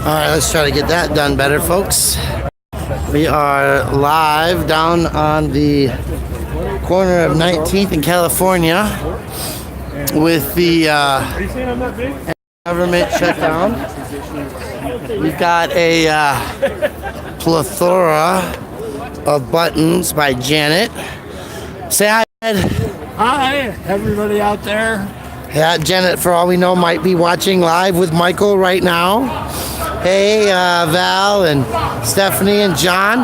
Alright, let's try to get that done better, folks. We are live down on the corner of 19th and California with the government shutdown. We've got a plethora of buttons by Janet. Say hi, Ed. Hi, everybody out there. Yeah, Janet, for all we know, might be watching live with Michael right now. Hey, Val and Stephanie and John.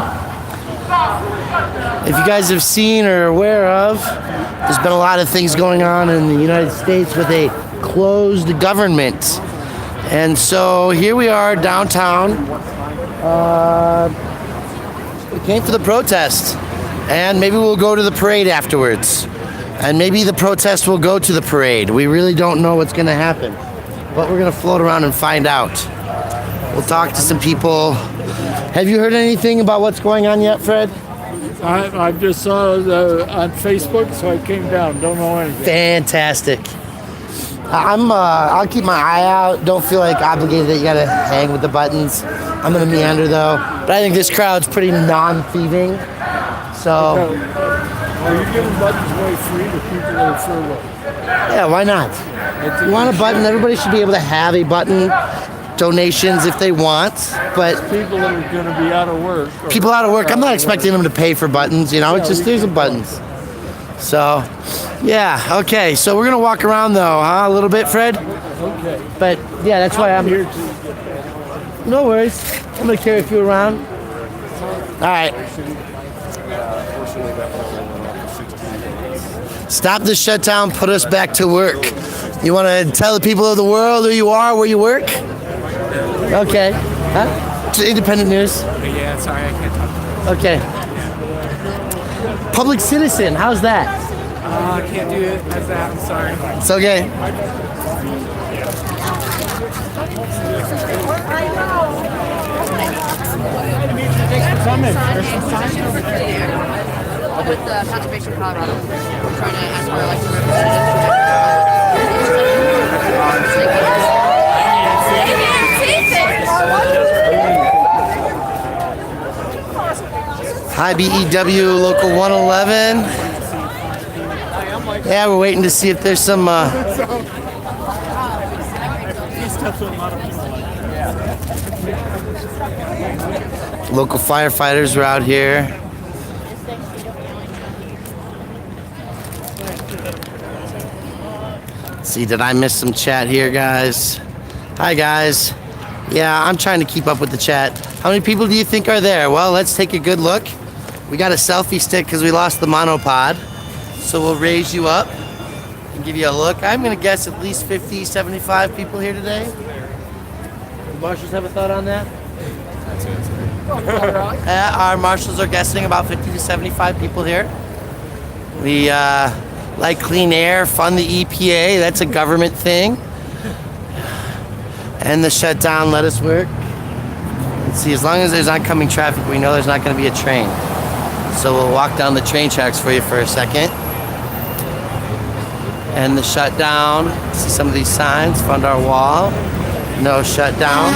If you guys have seen or are aware of, there's been a lot of things going on in the United States with a closed government. And so here we are downtown. We came for the protest, and maybe we'll go to the parade afterwards. And maybe the protest will go to the parade. We really don't know what's gonna happen, but we're gonna float around and find out. We'll talk to some people. Have you heard anything about what's going on yet, Fred? I just saw on Facebook, so I came down. Don't know anything. Fantastic. I'll keep my eye out. Don't feel like obligated that you gotta hang with the buttons. I'm gonna meander though. But I think this crowd's pretty non-thieving. So. Are you giving buttons away free to people that are furloughed? Yeah, why not? You want a button? Everybody should be able to have a button. Donations if they want, but people that are going to be out of work. People out of work, I'm not expecting them to pay for buttons, you know, it's just there's some buttons. So, yeah, okay, so we're gonna walk around though, huh? A little bit, Fred? Okay. But yeah, that's why I'm here too. No worries. I'm gonna carry you around. Alright. Stop the shutdown, put us back to work. You wanna tell the people of the world who you are, where you work? Okay. Huh? Independent news. Yeah, sorry, I can't talk. Okay. Public citizen, how's that? I can't do it as that, I'm sorry. It's okay. Thanks for coming. There's some signs over there. With the Conservation Colorado, we're trying to ask our elected representatives. Hi, BEW Local 111. Yeah, we're waiting to see if there's some local firefighters are out here. Let's see, did I miss some chat here, guys? Hi, guys. Yeah, I'm trying to keep up with the chat. How many people do you think are there? Well, let's take a good look. We got a selfie stick because we lost the monopod. So we'll raise you up and give you a look. I'm going to guess at least 50, 75 people here today. The marshals have a thought on that? Our marshals are guessing about 50 to 75 people here. We like clean air, fund the EPA. That's a government thing. And the shutdown, let us work. Let's see, as long as there's oncoming traffic, we know there's not going to be a train. So we'll walk down the train tracks for you for a second. And the shutdown. See some of these signs, fund our wall. No shutdown.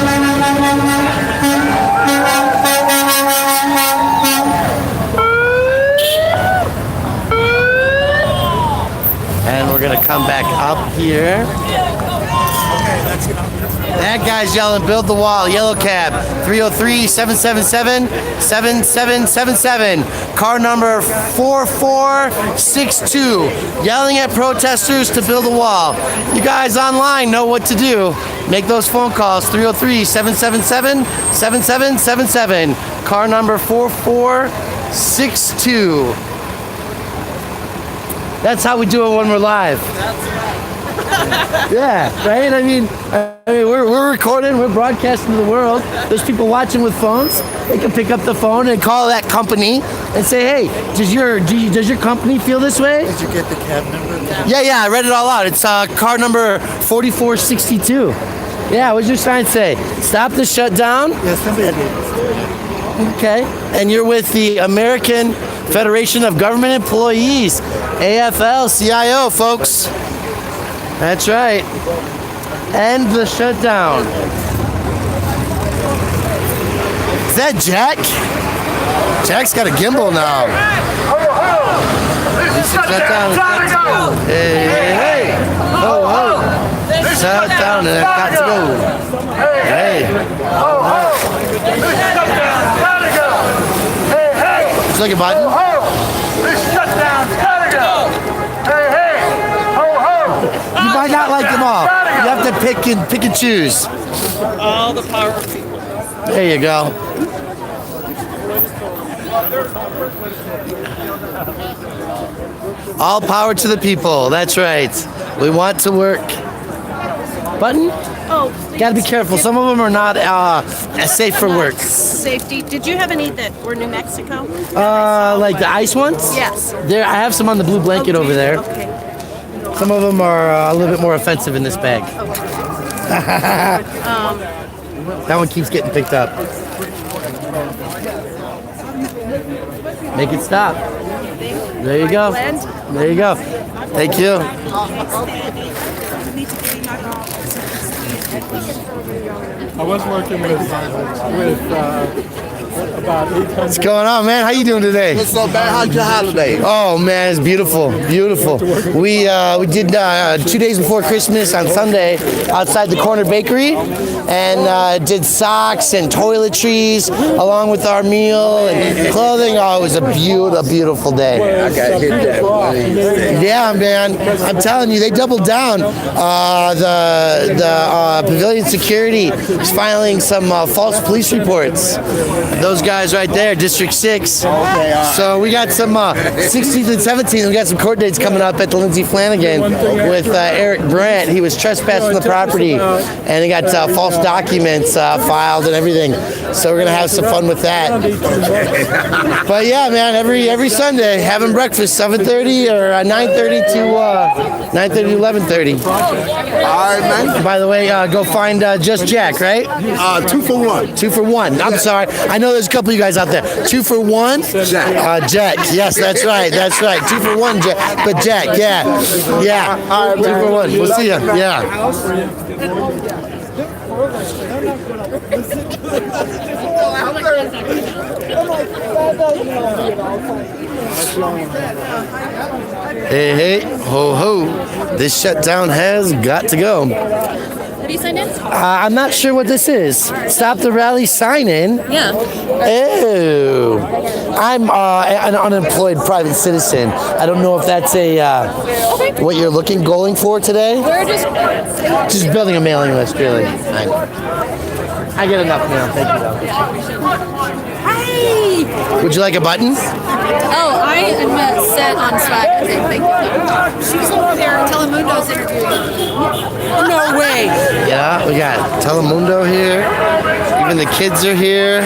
And we're going to come back up here. That guy's yelling, build the wall, yellow cab, 303-777-7777, car number 4462, yelling at protesters to build a wall. You guys online know what to do. Make those phone calls, 303-777-7777, car number 4462. That's how we do it when we're live. Yeah, right? I mean, we're recording, we're broadcasting to the world. There's people watching with phones. They can pick up the phone and call that company and say, hey, does your company feel this way? Did you get the cab number? Yeah, I read it all out. It's car number 4462. Yeah, what's your sign say? Stop the shutdown? Yeah, somebody did. Okay. And you're with the American Federation of Government Employees, AFL-CIO, folks. That's right. End the shutdown. Is that Jack? Jack's got a gimbal now. Shutdown. Hey, hey, hey. Ho, ho. Shutdown and I've got to go. Hey. Would you like a button? You might not like them all. You have to pick and choose. All the power of people. There you go. All power to the people. That's right. We want to work. Button? Oh, Gotta be careful. Some of them are not safe for work. safety. Did you have any that were New Mexico? Like the ice ones? Yes. There, I have some on the blue blanket over there. Okay. Some of them are a little bit more offensive in this bag. That one keeps getting picked up. Make it stop. There you go. There you go. Thank you. I was working with about 800. What's going on, man? How you doing today? What's up, man? How's your holiday? Oh man, it's beautiful, beautiful. We did 2 days before Christmas on Sunday outside the corner bakery, and did socks and toiletries along with our meal and clothing. Oh, it was a beautiful day. I got hit that way. Yeah, man, I'm telling you, they doubled down. The pavilion security is filing some false police reports. Those guys right there, District 6. So we got some 16th and 17th. We got some court dates coming up at the Lindsay Flanagan with Eric Brandt. He was trespassing the property, and he got false documents filed and everything. So we're gonna have some fun with that. But yeah, man, every Sunday having breakfast 7:30 or 9:30 to 9:30 to 11:30. All right, man. By the way, go find Just Jack, right? 2 for 1. 2 for 1. I'm sorry. I know there's a couple of you guys out there. 2 for 1? Jack. Jack. Yes, that's right. That's right. 2 for 1, Jack. But Jack, yeah. Yeah. All right, 2 for 1. We'll see you. Yeah. Hey, hey, ho, ho. This shutdown has got to go. Have you signed in? I'm not sure what this is. Stop the rally sign in. Yeah. Oh, I'm an unemployed private citizen. I don't know if that's what you're going for today. We're Just building a mailing list, really. I get enough mail. Thank you, though. Hey! Would you like a button? Oh, I am set on swag. Okay, thank you. She's over there. Telemundo's interviewing. No way. Yeah, we got Telemundo here. Even the kids are here.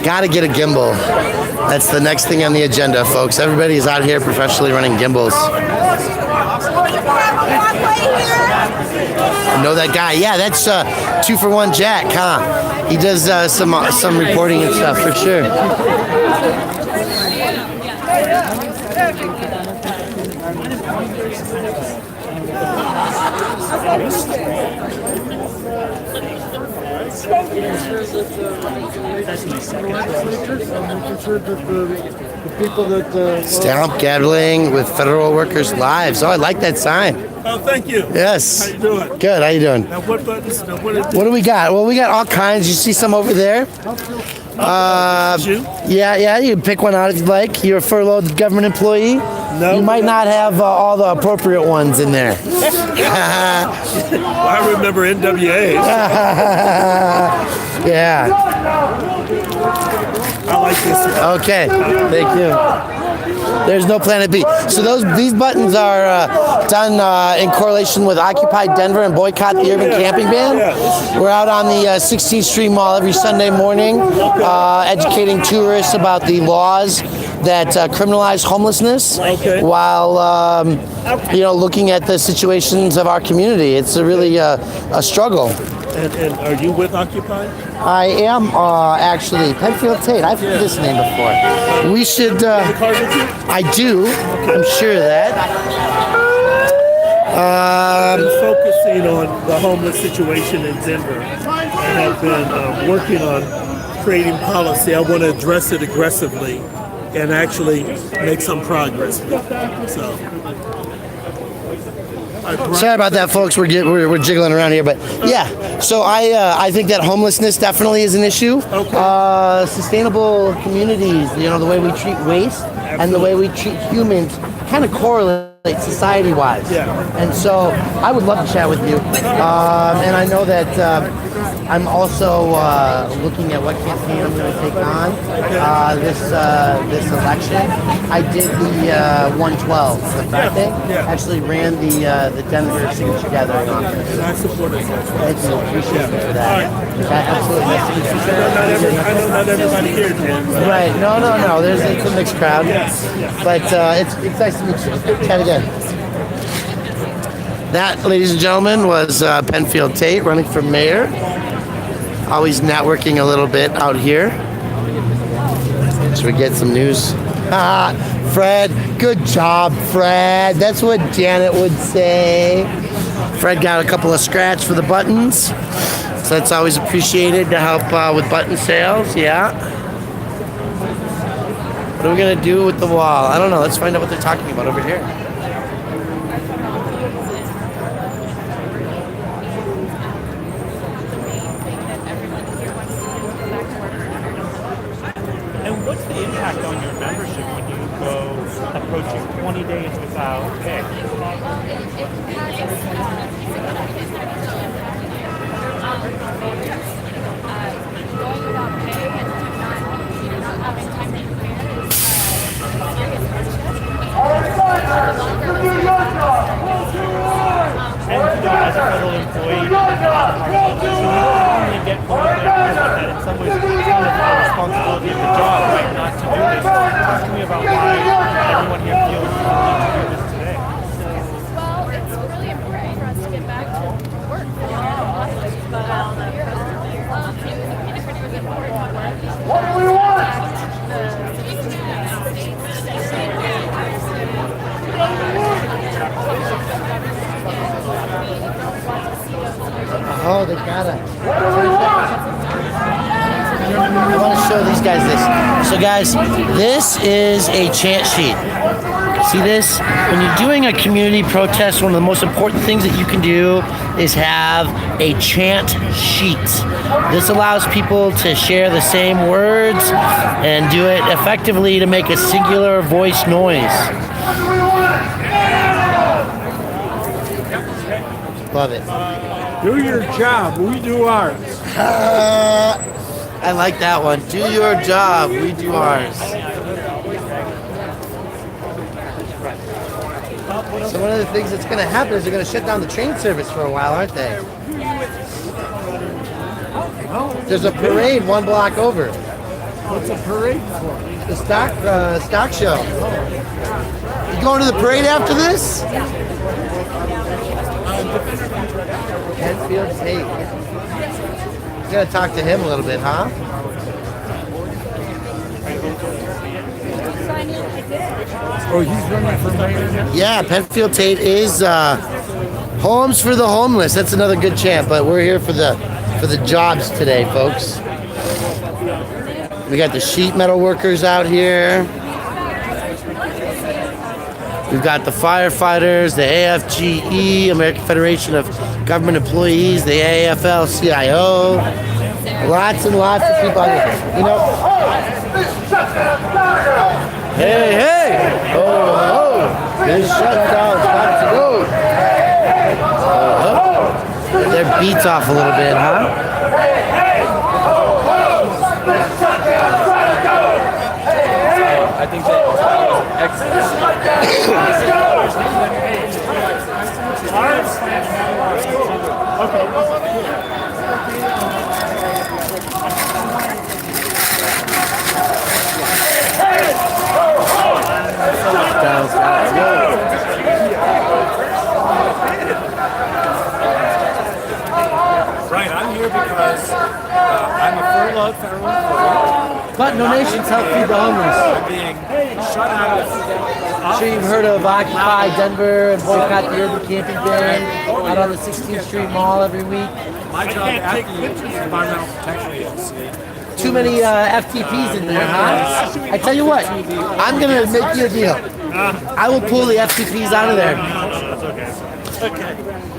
Gotta get a gimbal. That's the next thing on the agenda, folks. Everybody's out here professionally running gimbals. I know that guy. Yeah, that's 2 for 1 Jack, huh? He does some reporting and stuff for sure. Stamp gathering with federal workers' lives. Oh, I like that sign. Oh, thank you. Yes. How you doing? Good. How you doing? Now, what buttons? Now, what is What do we got? Well, we got all kinds. You see some over there? you? Yeah. You can pick one out if you'd like. You're a furloughed government employee. No. You might not have all the appropriate ones in there. I remember NWA. Yeah. I like this. Okay. Thank you. There's no Planet B. So these buttons are done in correlation with Occupy Denver and Boycott the Urban Camping Ban. We're out on the 16th Street Mall every Sunday morning, educating tourists about the laws that criminalize homelessness, while looking at the situations of our community. It's really a struggle. And are you with Occupy? I am actually Penfield Tate. I've heard this name before. We should. I do. I'm sure of that. Focusing on the homeless situation in Denver. And have been working on creating policy. I want to address it aggressively and actually make some progress. So. Sorry about that, folks. We're jiggling around here, but yeah. So I think that homelessness definitely is an issue. Okay. Sustainable communities, the way we treat waste and the way we treat humans kind of correlate society-wise. Yeah. And so I would love to chat with you. And I know that I'm also looking at what campaign I'm going to take on this election. I did the 112, the fact thing. Yeah. Actually ran the Denver Signature Gathering office. And I support it. Thank you. Appreciate you for that. All right. Absolutely. Nice to meet you, sir. I know not everybody here, Jim. Right. No. It's a mixed crowd. Yes. But it's nice to meet you. Chat again. That, ladies and gentlemen, was Penfield Tate running for mayor. Always networking a little bit out here. Should we get some news? Fred, good job, Fred. That's what Janet would say. Fred got a couple of scratch for the buttons. So that's always appreciated to help with button sales, yeah. What are we gonna do with the wall? I don't know, let's find out what they're talking about over here. And what's the impact on your membership when you go approaching 20 days without pay? And as a federal employee, so you don't only get points that in some ways it's kind of the responsibility of the job, right, not to do this. Talk to me about why everyone here feels the need to do this today. Well, it's really important for us to get back to work. But it was important to work. What do we want? Oh, they got it. I want to show these guys this. So guys, this is a chant sheet. See this? When you're doing a community protest, one of the most important things that you can do is have a chant sheet. This allows people to share the same words and do it effectively to make a singular voice noise. Love it. Do your job. We do ours. I like that one. Do your job. We do ours. So one of the things that's going to happen is they're going to shut down the train service for a while, aren't they? There's a parade one block over. What's a parade for? The stock show. You going to the parade after this? Penfield Tate. You gotta talk to him a little bit, huh? Oh, he's running for mayor now? Yeah, Penfield Tate is Homes for the Homeless. That's another good chant, but we're here for the jobs today, folks. We got the sheet metal workers out here. We've got the firefighters, the AFGE, American Federation of Government Employees, the AFL-CIO. Lots and lots of people out here. You know. Hey! Oh! This shutdown's got to go. Their beats off a little bit, huh? I think that Right, I'm here because I'm a furloughed federal employee. Button donations help feed the homeless. I'm being shut out of I'm sure you've heard of Occupy Denver and boycott the urban camping ban out on the 16th Street Mall every week. My job at the Environmental Protection Agency. Too many FTPs in there, huh? I tell you what, I'm gonna make you a deal. I will pull the FTPs out of there. Okay.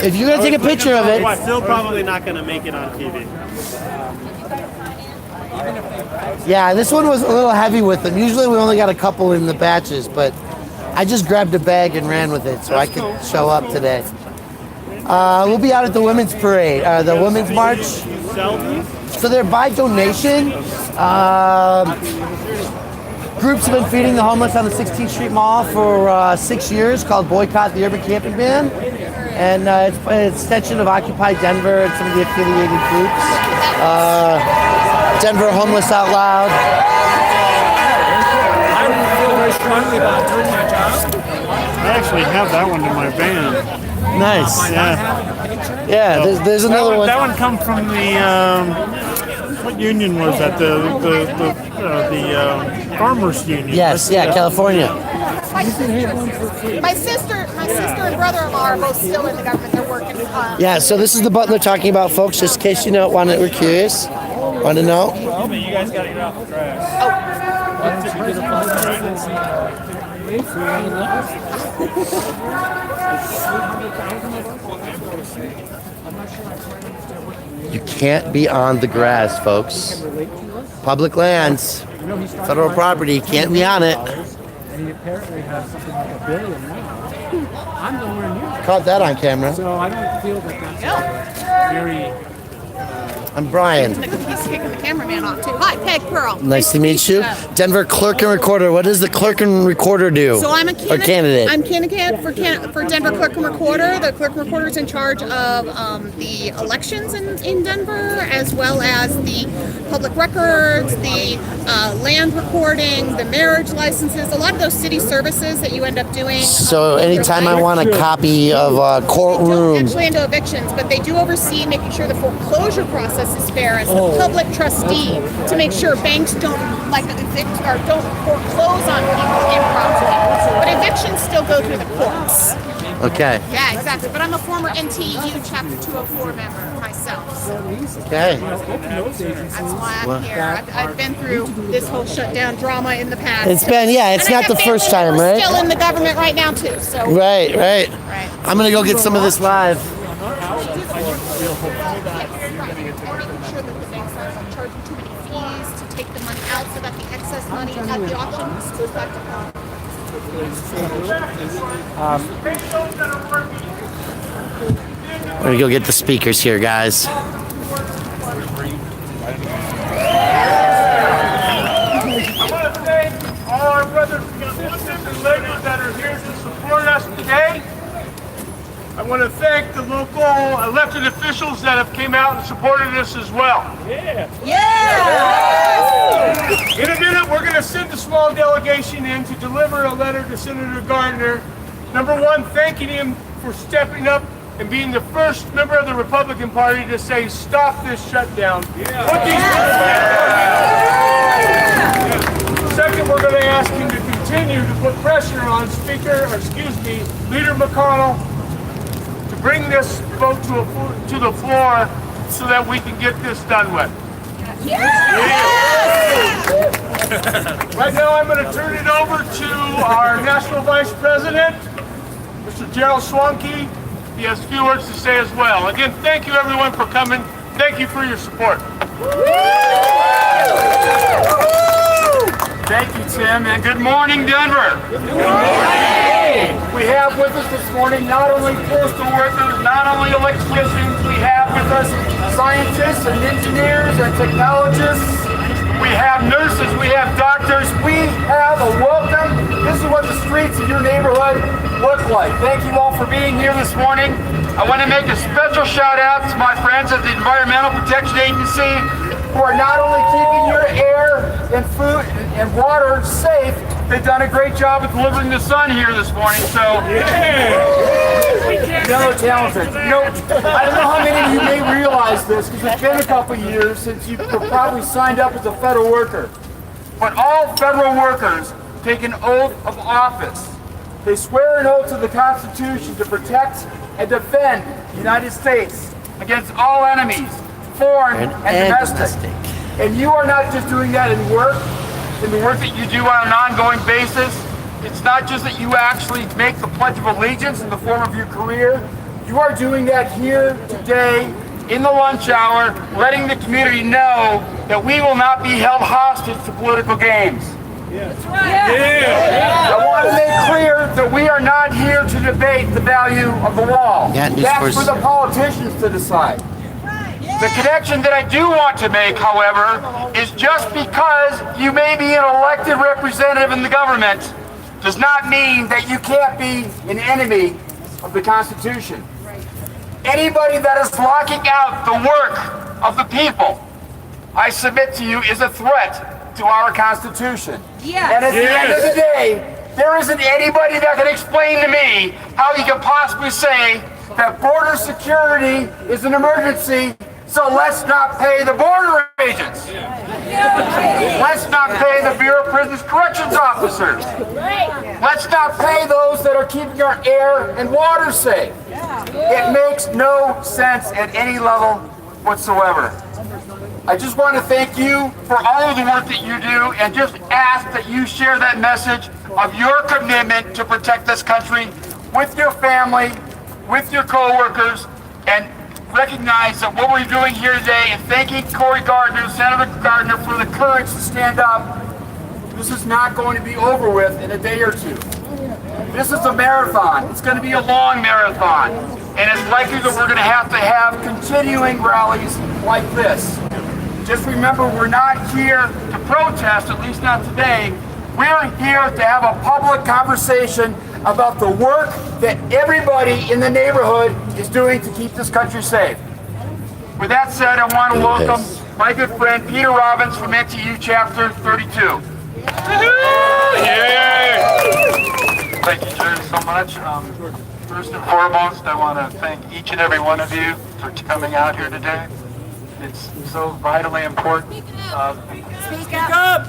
If you're gonna take a picture of it, Still probably not going to make it on TV. yeah, this one was a little heavy with them. Usually we only got a couple in the batches, but I just grabbed a bag and ran with it so I could show up today. We'll be out at the Women's Parade, the Women's March. So they're by donation. Groups have been feeding the homeless on the 16th Street Mall for 6 years, called Boycott the Urban Camping Ban. And it's an extension of Occupy Denver and some of the affiliated groups. Denver Homeless Out Loud. I feel very strongly about doing my job. I actually have that one in my van. Nice. Yeah. Yeah, there's another one. That one come from the what union was that? The farmers union. Yes, yeah, California. My sister and brother-in-law are both still in the government. They're working. Yeah, so this is the button they're talking about, folks, just in case you know, we're curious. Want to know? Well, but you guys got to get off the grass. You can't be on the grass, folks. Public lands, federal property, can't be on it. And he apparently has something like $1 billion now. I'm nowhere near. Caught that on camera. So I don't feel that that's very. I'm Brian. He's kicking the cameraman off too. Hi, Peg Pearl. Nice to meet you. Denver Clerk and Recorder. What does the Clerk and Recorder do? So I'm a Or candidate. I'm candidate for Denver Clerk and Recorder. The Clerk and Recorder is in charge of the elections in Denver, as well as the public records, the land recording, the marriage licenses, a lot of those city services that you end up doing. So anytime I want a copy of a Don't courtroom. actually handle evictions, but they do oversee making sure the foreclosure process is fair as the public trustee to make sure banks don't evict or don't foreclose on people improperly. But evictions still go through the courts. Okay. Yeah, exactly. But I'm a former NTU Chapter 204 member myself. So Okay. that's why I'm here. I've been through this whole shutdown drama in the past. It's been, yeah, it's And I not the have first family time, who are right? Still in the government right now too. So Right. Right. I'm gonna go get some of this live. Making sure that the banks aren't charging too many fees to take the money out so that the excess money at the auction goes back to them. We're gonna go get the speakers here, guys. I want to thank all our brothers and sisters and ladies that are here to support us today. I want to thank the local elected officials that have came out and supported us as well. In a minute, we're going to send a small delegation in to deliver a letter to Senator Gardner. Number one, thanking him for stepping up and being the first member of the Republican Party to say, stop this shutdown. Put these people in. Second, we're going to ask him to continue to put pressure on Leader McConnell to bring this vote to the floor so that we can get this done with. Right now, I'm going to turn it over to our National Vice President, Mr. Gerald Swanke. He has a few words to say as well. Again, thank you everyone for coming. Thank you for your support. Thank you, Tim, and good morning, Denver. Good morning. We have with us this morning not only postal workers, not only electricians, we have with us scientists and engineers and technologists. We have nurses, we have doctors, we have a welcome. This is what the streets of your neighborhood look like. Thank you all for being here this morning. I want to make a special shout out to my friends at the Environmental Protection Agency who are not only keeping your air and food and water safe, they've done a great job of delivering the sun here this morning. So, no talented. No, I don't know how many of you may realize this because it's been a couple years since you probably signed up as a federal worker. But all federal workers take an oath of office. They swear an oath to the Constitution to protect and defend the United States against all enemies, foreign and domestic. And you are not just doing that in the work that you do on an ongoing basis. It's not just that you actually make the Pledge of Allegiance in the form of your career. You are doing that here today in the lunch hour, letting the community know that we will not be held hostage to political games. I want to make clear that we are not here to debate the value of the wall. That's for the politicians to decide. The connection that I do want to make, however, is just because you may be an elected representative in the government does not mean that you can't be an enemy of the Constitution. Anybody that is blocking out the work of the people, I submit to you, is a threat to our Constitution. And at the end of the day, there isn't anybody that can explain to me how you can possibly say that border security is an emergency, so let's not pay the border agents. Let's not pay the Bureau of Prisons Corrections officers. Let's not pay those that are keeping our air and water safe. It makes no sense at any level whatsoever. I just want to thank you for all of the work that you do and just ask that you share that message of your commitment to protect this country with your family, with your co-workers, and recognize that what we're doing here today and thanking Cory Gardner, Senator Gardner, for the courage to stand up. This is not going to be over with in a day or two. This is a marathon. It's going to be a long marathon. And it's likely that we're going to have continuing rallies like this. Just remember, we're not here to protest, at least not today. We're here to have a public conversation about the work that everybody in the neighborhood is doing to keep this country safe. With that said, I want to welcome my good friend Peter Robbins from NTU Chapter 32. Thank you, Jared, so much. First and foremost, I want to thank each and every one of you for coming out here today. It's so vitally important. Speak up!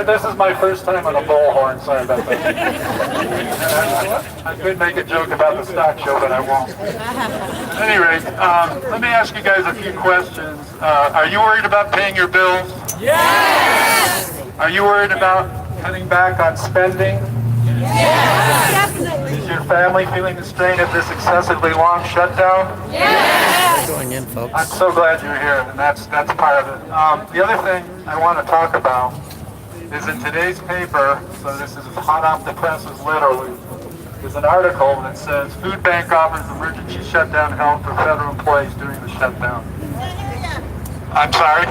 This is my first time on a bullhorn, sorry about that. I could make a joke about the stock show, but I won't. At any rate, let me ask you guys a few questions. Are you worried about paying your bills? Yes! Are you worried about cutting back on spending? Yes! Definitely! Is your family feeling the strain of this excessively long shutdown? Yes! Going in, folks. I'm so glad you're here, and that's part of it. The other thing I want to talk about is in today's paper, so this is hot off the presses literally, there's an article that says Food Bank offers emergency shutdown help for federal employees during the shutdown. I'm sorry?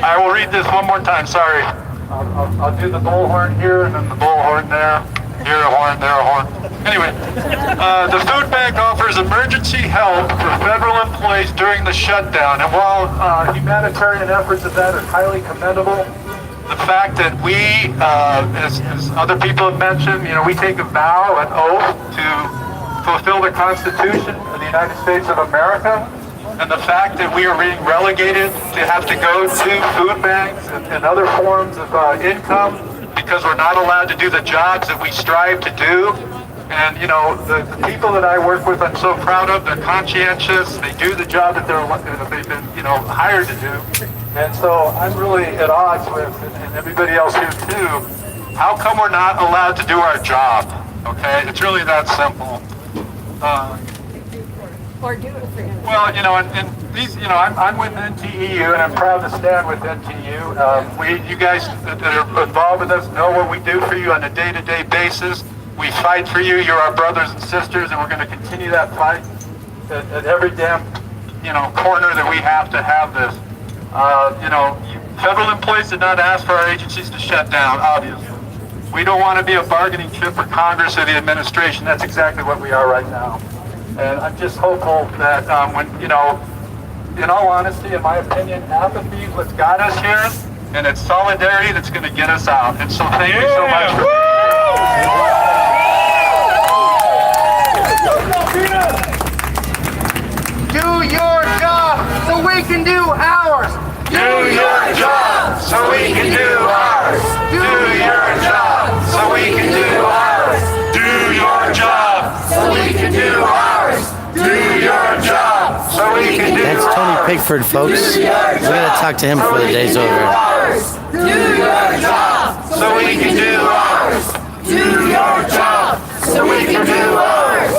I will read this one more time, sorry. I'll do the bullhorn here and then the bullhorn there. Here a horn, there a horn. Anyway, the food bank offers emergency help for federal employees during the shutdown. And while humanitarian efforts of that are highly commendable, the fact that we, as other people have mentioned, we take a vow, an oath to fulfill the Constitution of the United States of America. And the fact that we are being relegated to have to go to food banks and other forms of income because we're not allowed to do the jobs that we strive to do. And, the people that I work with, I'm so proud of. They're conscientious. They do the job that they've been, hired to do. And so I'm really at odds with, and everybody else here too, how come we're not allowed to do our job? Okay? It's really that simple. Or do it for him. Well, and these, I'm with NTEU, and I'm proud to stand with NTU. You guys that are involved with us know what we do for you on a day-to-day basis. We fight for you. You're our brothers and sisters, and we're going to continue that fight at every damn, corner that we have to have this. Federal employees did not ask for our agencies to shut down, obviously. We don't want to be a bargaining chip for Congress or the administration. That's exactly what we are right now. And I'm just hopeful that in all honesty, in my opinion, apathy is what's got us here, and it's solidarity that's going to get us out. And so thank you so much for Do your job so we can do ours. Do your job so we can do ours. Do your job so we can do ours. Do your job so we can do ours. Do your job. Hartford, folks. We gotta talk to him before the day's over. Do your job so we can do ours. Do your job so we can do ours.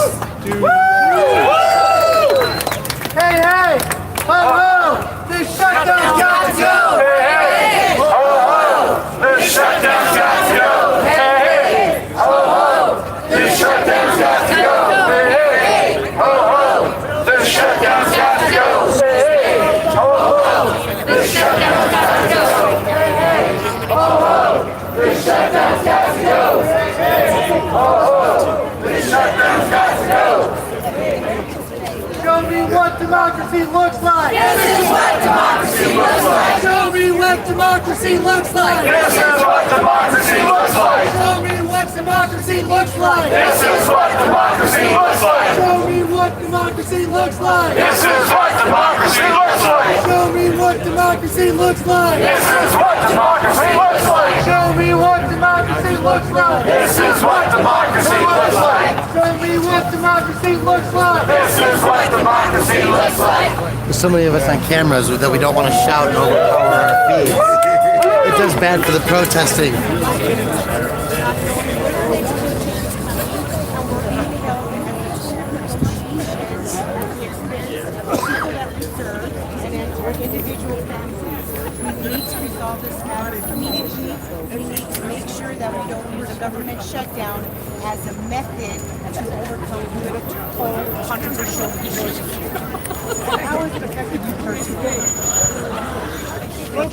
Hey, hey! Ho, ho! This shutdown's got to go! Hey, hey! Ho, ho! This shutdown's got to go! Hey, hey! Ho, ho! This shutdown's got to go! Hey, hey! Ho, ho! This shutdown's got to go! Hey, hey! Ho, ho! This shutdown's got to go! Hey, hey! Ho, ho! This shutdown's got to go! Hey, hey! Ho, ho! This shutdown's got to go! Show me what democracy looks like! This is what democracy looks like! Show me what democracy looks like! This is what democracy looks like! Show me what democracy looks like! This is what democracy looks like! Show me what democracy looks like! This is what democracy looks like! Show me what democracy looks like! This is what democracy looks like! Show me what democracy looks like! This is what democracy looks like! Show me what democracy looks like! This is what democracy looks like! There's so many of us on cameras that we don't want to shout and overpower our feeds. It does bad for the protesting. We need to resolve this matter immediately. We need to make sure that we don't use a government shutdown as a method to overcome political controversial issues. How has it affected you personally? The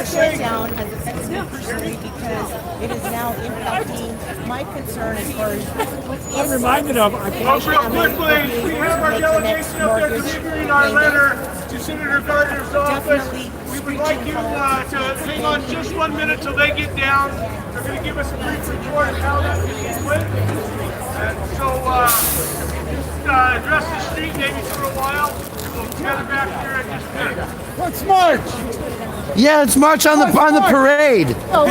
shutdown has affected me personally because it is now impacting my concern as far as I'm reminded of. Folks, real quickly, we have our delegation up there delivering our letter to Senator Gardner's office. We would like you to hang on just 1 minute till they get down. They're going to give us a brief report of how that went. So just address the street maybe for a while. We'll gather back here in just a minute. Let's march! Yeah, let's march on the parade. Well,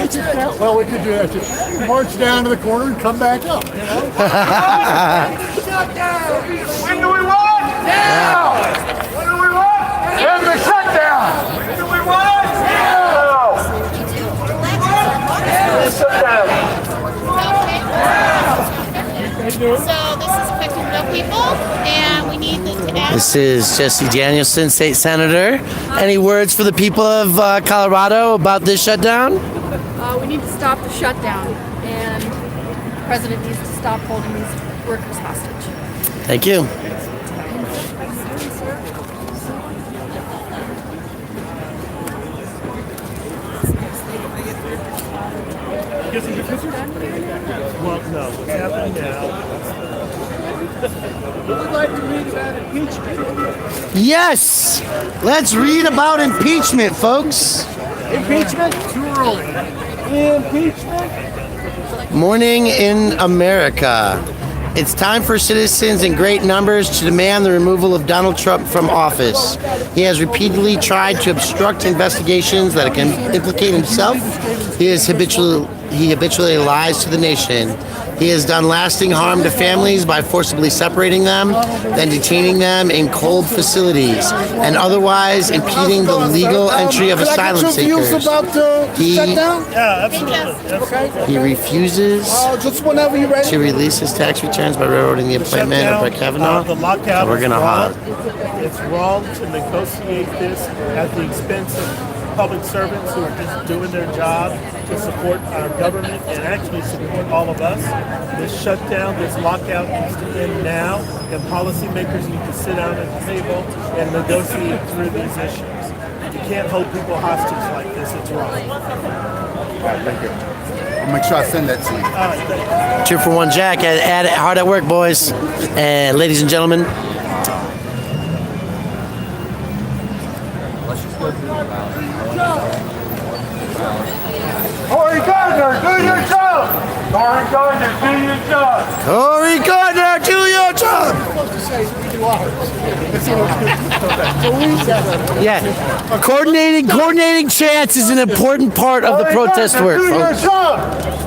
we could do that. Just march down to the corner and come back up. You know? Shutdown! When do we want? Now! When do we want? When the shutdown! When do we want? Now! Shutdown! So this is affecting real people, and we need them to ask. This is Jesse Danielson, State Senator. Any words for the people of Colorado about this shutdown? We need to stop the shutdown, and the president needs to stop holding these workers hostage. Thank you. Well, no, what's happening now? We would like to read about impeachment. Yes! Let's read about impeachment, folks. Impeachment? Too early. Impeachment? Morning in America. It's time for citizens in great numbers to demand the removal of Donald Trump from office. He has repeatedly tried to obstruct investigations that can implicate himself. He habitually lies to the nation. He has done lasting harm to families by forcibly separating them, then detaining them in cold facilities, and otherwise impeding the legal entry of asylum seekers. Yeah, absolutely. He refuses Just whenever you're ready. to release his tax returns by railroading the appointment of Brett Kavanaugh. The lockout And we're is gonna wrong. hug. It's wrong to negotiate this at the expense of public servants who are just doing their job to support our government and actually support all of us. This shutdown, this lockout needs to end now, and policymakers need to sit down at the table and negotiate through these issues. You can't hold people hostage like this. It's wrong. All right, thank you. I'll make sure I send that to you. All right, thank you. 2 for 1 Jack. Hard at work, boys. And ladies and gentlemen. Cory Gardner, do your job! Cory Gardner, do your job! Cory Gardner, do your job! Yeah. Coordinating chants is an important part of the protest work, Do your folks. job!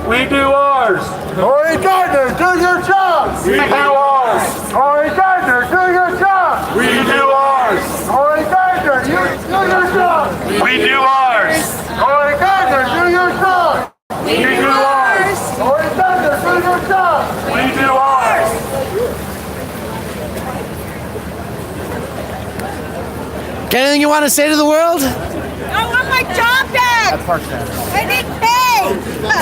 We do ours! Cory Gardner, do your job! We do ours! Cory Gardner, do your job! We do ours! Cory Gardner, you We do ours. Go to Thunder, do your job. We do ours. Go to Thunder, do your job. We do ours. Got anything you want to say to the world? I want my job back. I need pay.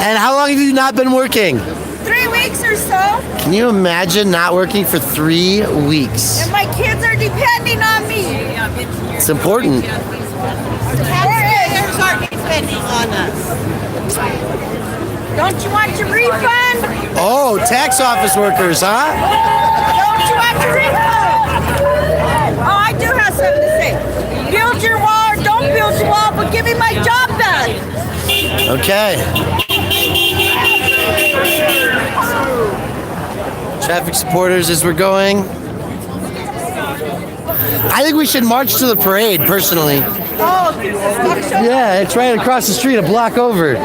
And how long have you not been working? 3 weeks or so. Can you imagine not working for 3 weeks? And my kids are depending on me. It's important. Taxpayers are depending on us. Don't you want your refund? Oh, tax office workers, huh? Don't you want your refund? Oh, I do have something to say. Build your wall or don't build your wall, but give me my job back. Okay. Traffic supporters as we're going. I think we should march to the parade, personally. Oh, Yeah, it's right across the street, a block over. hey.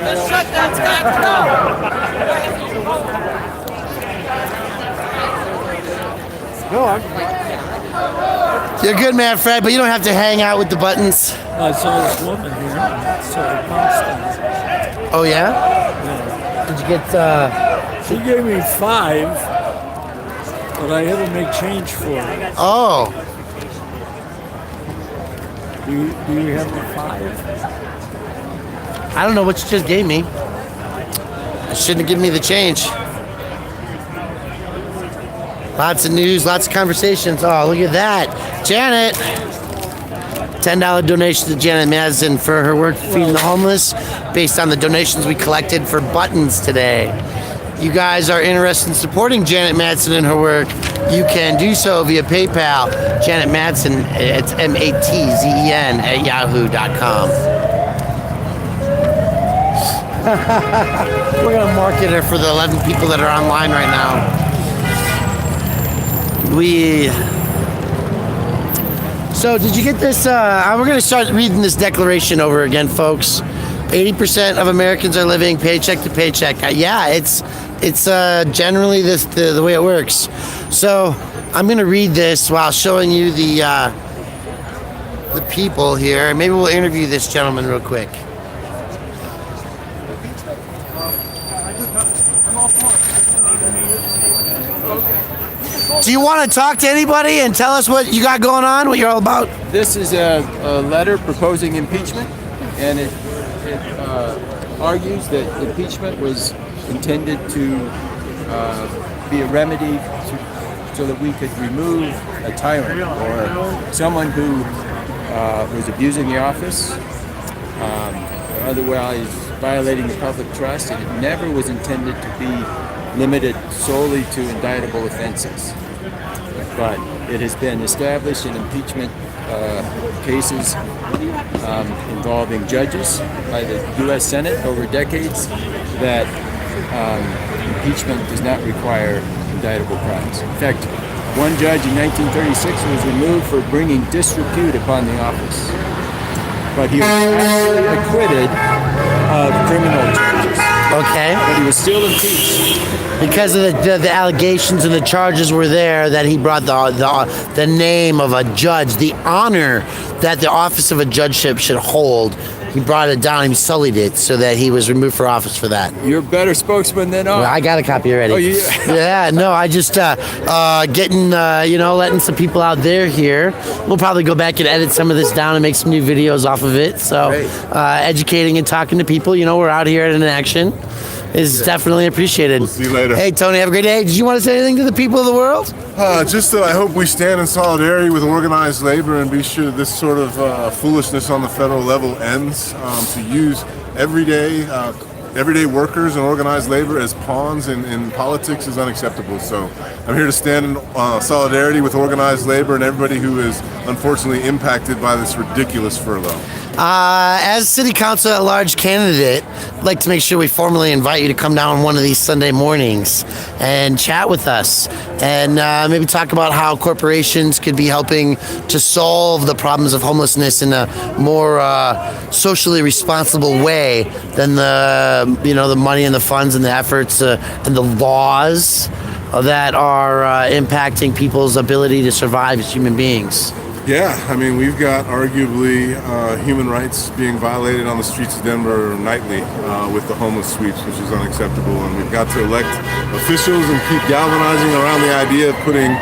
The shutdown's got to go. You're good, man, Fred, but you don't have to hang out with the buttons. I saw this woman here. So constant. Oh, yeah? Did you get, She gave me 5, but I had to make change for it. Oh. Do you have the 5? I don't know what you just gave me. You shouldn't have given me the change. Lots of news, lots of conversations. Oh, look at that. Janet. $10 donation to Janet Madsen for her work feeding the homeless based on the donations we collected for buttons today. You guys are interested in supporting Janet Madsen and her work, you can do so via PayPal. Janet Madsen, it's MATZEN at yahoo.com. We're going to market her for the 11 people that are online right now. So did you get this? We're going to start reading this declaration over again, folks. 80% of Americans are living paycheck to paycheck. Yeah, it's generally the way it works. So I'm going to read this while showing you the people here. Maybe we'll interview this gentleman real quick. Do you want to talk to anybody and tell us what you got going on, what you're all about? This is a letter proposing impeachment, and it argues that impeachment was intended to be a remedy so that we could remove a tyrant or someone who was abusing the office, or otherwise violating the public trust, and it never was intended to be limited solely to indictable offenses. But it has been established in impeachment cases involving judges by the U.S. Senate over decades that impeachment does not require indictable crimes. In fact, one judge in 1936 was removed for bringing disrepute upon the office. But he was actually acquitted of criminal charges. Okay. But he was still impeached. Because of the allegations and the charges were there that he brought the name of a judge, the honor that the office of a judgeship should hold. He brought it down, he sullied it so that he was removed for office for that. You're a better spokesman than I. Well, I got a copy already. Oh, you? Yeah, no, I just getting, letting some people out there here. We'll probably go back and edit some of this down and make some new videos off of it. So educating and talking to people, we're out here at an action is definitely appreciated. We'll see you later. Hey, Tony, have a great day. Did you want to say anything to the people of the world? Just that I hope we stand in solidarity with organized labor and be sure that this sort of foolishness on the federal level ends. To use everyday workers and organized labor as pawns in politics is unacceptable. So I'm here to stand in solidarity with organized labor and everybody who is unfortunately impacted by this ridiculous furlough. As city council at large candidate, I'd like to make sure we formally invite you to come down one of these Sunday mornings and chat with us and maybe talk about how corporations could be helping to solve the problems of homelessness in a more socially responsible way than the money and the funds and the efforts and the laws that are impacting people's ability to survive as human beings. Yeah, I mean, we've got arguably human rights being violated on the streets of Denver nightly with the homeless sweeps, which is unacceptable. And we've got to elect officials and keep galvanizing around the idea of putting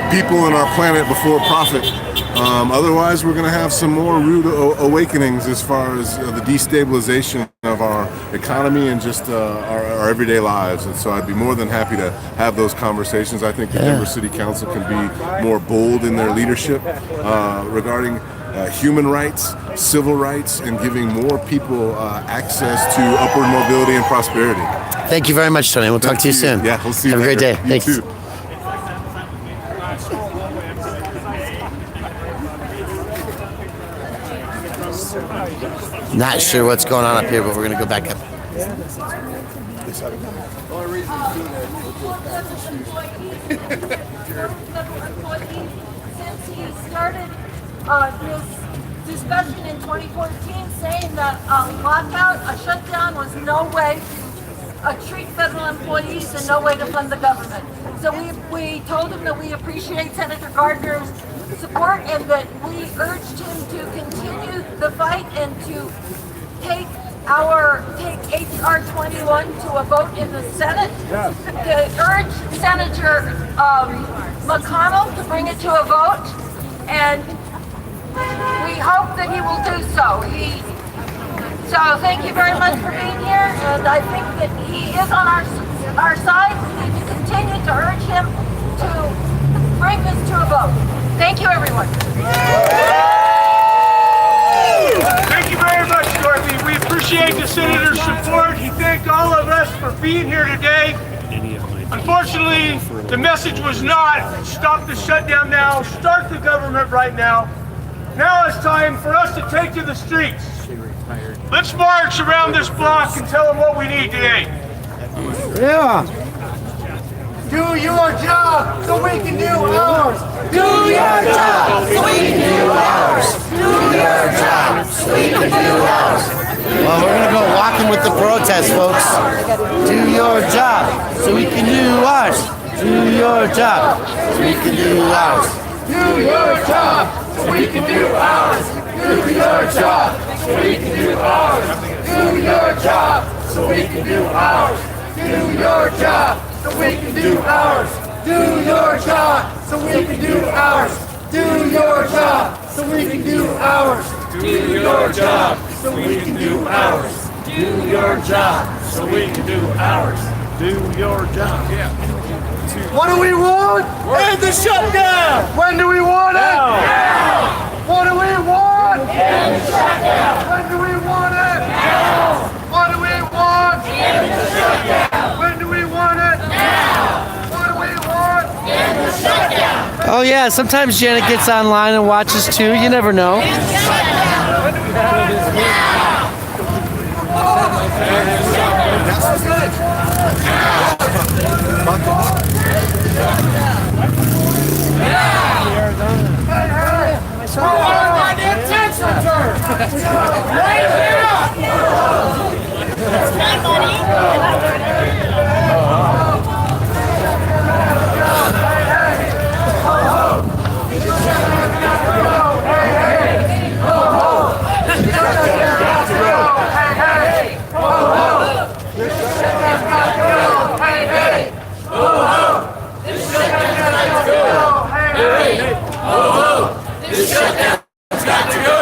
people and our planet before profit. Otherwise, we're going to have some more rude awakenings as far as the destabilization of our economy and just our everyday lives. And so I'd be more than happy to have those conversations. I think the Denver City Council can be more bold in their leadership regarding human rights, civil rights, and giving more people access to upward mobility and prosperity. Thank you very much, Tony. We'll talk to you soon. Yeah, we'll see you Have a great day. You Thanks. too. Not sure what's going on up here, but we're going to go back up. Since he started this discussion in 2014 saying that a lockout, a shutdown was no way to treat federal employees and no way to fund the government. So we told him that we appreciate Senator Gardner's support and that we urged him to continue the fight and to take HR 21 to a vote in the Senate. To urge Senator McConnell to bring it to a vote, and we hope that he will do so. So thank you very much for being here, and I think that he is on our side. We need to continue to urge him to bring this to a vote. Thank you, everyone. Thank you very much, Dorothy. We appreciate the senator's support. He thanked all of us for being here today. Unfortunately, the message was not stop the shutdown now, start the government right now. Now it's time for us to take to the streets. Let's march around this block and tell them what we need today. Yeah. Do your job so we can do ours. Do your job so we can do ours. Do your job so we can do ours. Well, we're going to go walking with the protest, folks. Do your job so we can do ours. Do your job so we can do ours. Do your job so we can do ours. Do your job so we can do ours. Do your job so we can do ours. Do your job so we can do ours. Do your job so we can do ours. Do your job so we can do ours. Do your job so we can do ours. Do your job so we can do ours. Do your job. Yeah. What do we want? End the shutdown! When do we want it? Now! What do we want? End the shutdown! When do we want it? Now! What do we want? End the shutdown! When do we want it? Now! What do we want? End the shutdown! Oh, yeah, sometimes Janet gets online and watches too. You never know. This shutdown's got to go!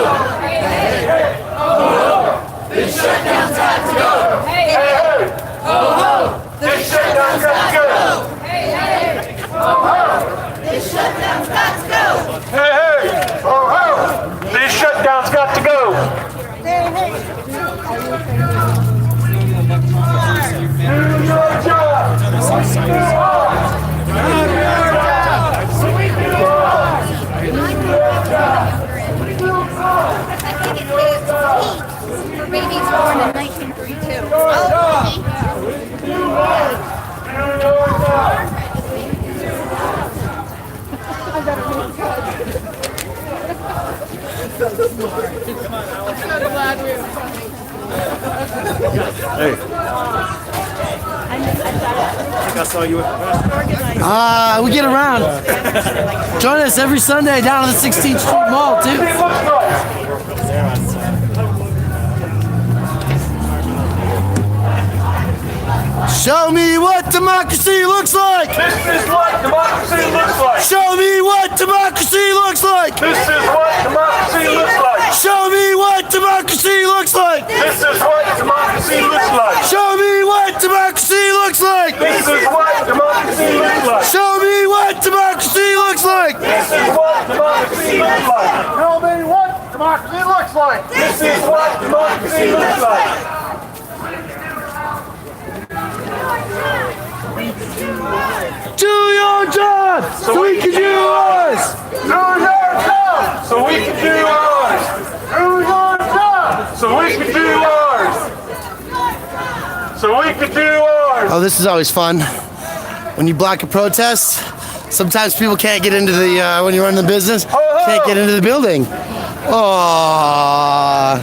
Hey. I think I saw you at the We get around. Join us every Sunday down at the 16th Street Mall, too. Show me what democracy looks like! This is what democracy looks like! Show me what democracy looks like! This is what democracy looks like! Show me what democracy looks like! This is what democracy looks like! Show me what democracy looks like! This is what democracy looks like! Show me what democracy looks like! This is what democracy looks like! Tell me what democracy looks like. This is what democracy looks like! Do your job so we can do ours! Do your job so we can do ours! Do your job so we can do ours! So we can do ours! Oh, this is always fun. When you block a protest, sometimes people can't get into the, when you run the business, can't get into the building. Oh.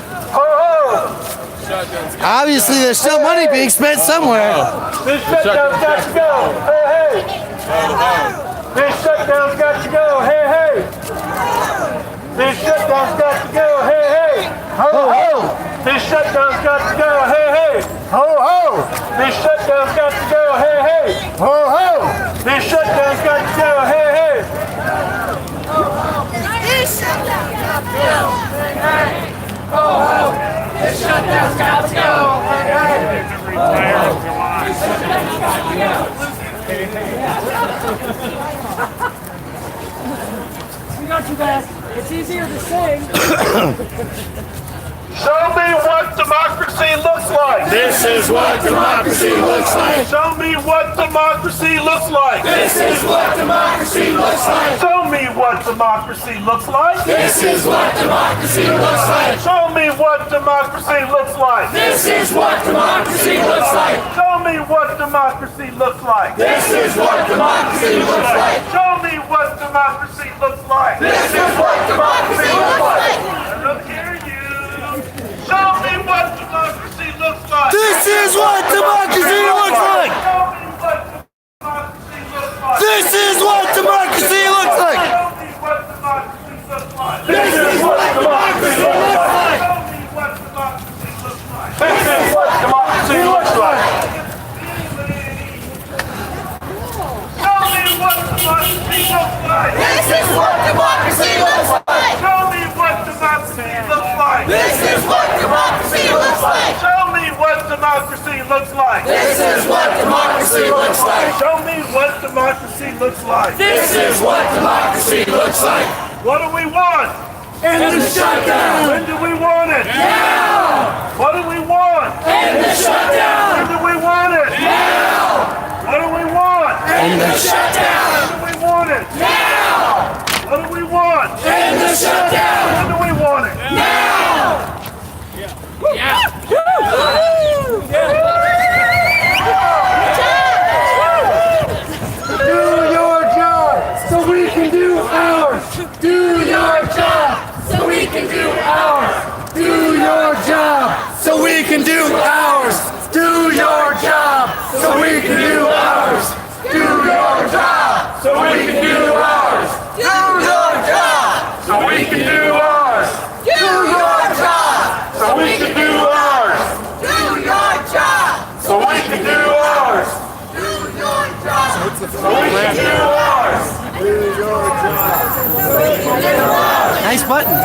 Obviously, there's still money being spent somewhere. This shutdown's got to go. Hey, hey. This shutdown's got to go. Hey, hey. This shutdown's got to go. Hey, hey. Ho, ho. This shutdown's got to go. Hey, hey. Ho, ho. This shutdown's got to go. Hey, hey. Ho, ho. This shutdown's got to go. Hey, hey. This shutdown's got to go. Hey, hey. Ho, ho. This shutdown's got to go. Hey, hey. Ho, ho. This shutdown's got to go. We got you back. It's easier to sing. Show me what democracy looks like. This is what democracy looks like. Show me what democracy looks like. This is what democracy looks like. Show me what democracy looks like. This is what democracy looks like. Show me what democracy looks like. This is what democracy looks like. Show me what democracy looks like. This is what democracy looks like. Show me what democracy looks like. This is what democracy looks like. I don't hear you. Show me what democracy looks like. This is what democracy looks like. This is what democracy looks like. This is what democracy looks like. This is what democracy looks like. This is what democracy looks like. Show me what democracy looks like. This is what democracy looks like. Show me what democracy looks like. This is what democracy looks like. Show me what democracy looks like. This is what democracy looks like. Show me what democracy looks like. This is what democracy looks like. What do we want? End the shutdown. When do we want it? Now. What do we want? End the shutdown. When do we want it? Now. What do we want? End the shutdown. When do we want it? Now. What do we want? End the shutdown. When do we want it? Now. Yeah. Do your job so we can do ours. Do your job so we can do ours. Do your job so we can do ours. Do your job so we can do ours. Do your job so we can do ours. Do your job So we can do ours. Do your job So we can do ours. Do your job So we can do ours. Do your job So we can do ours. Nice button.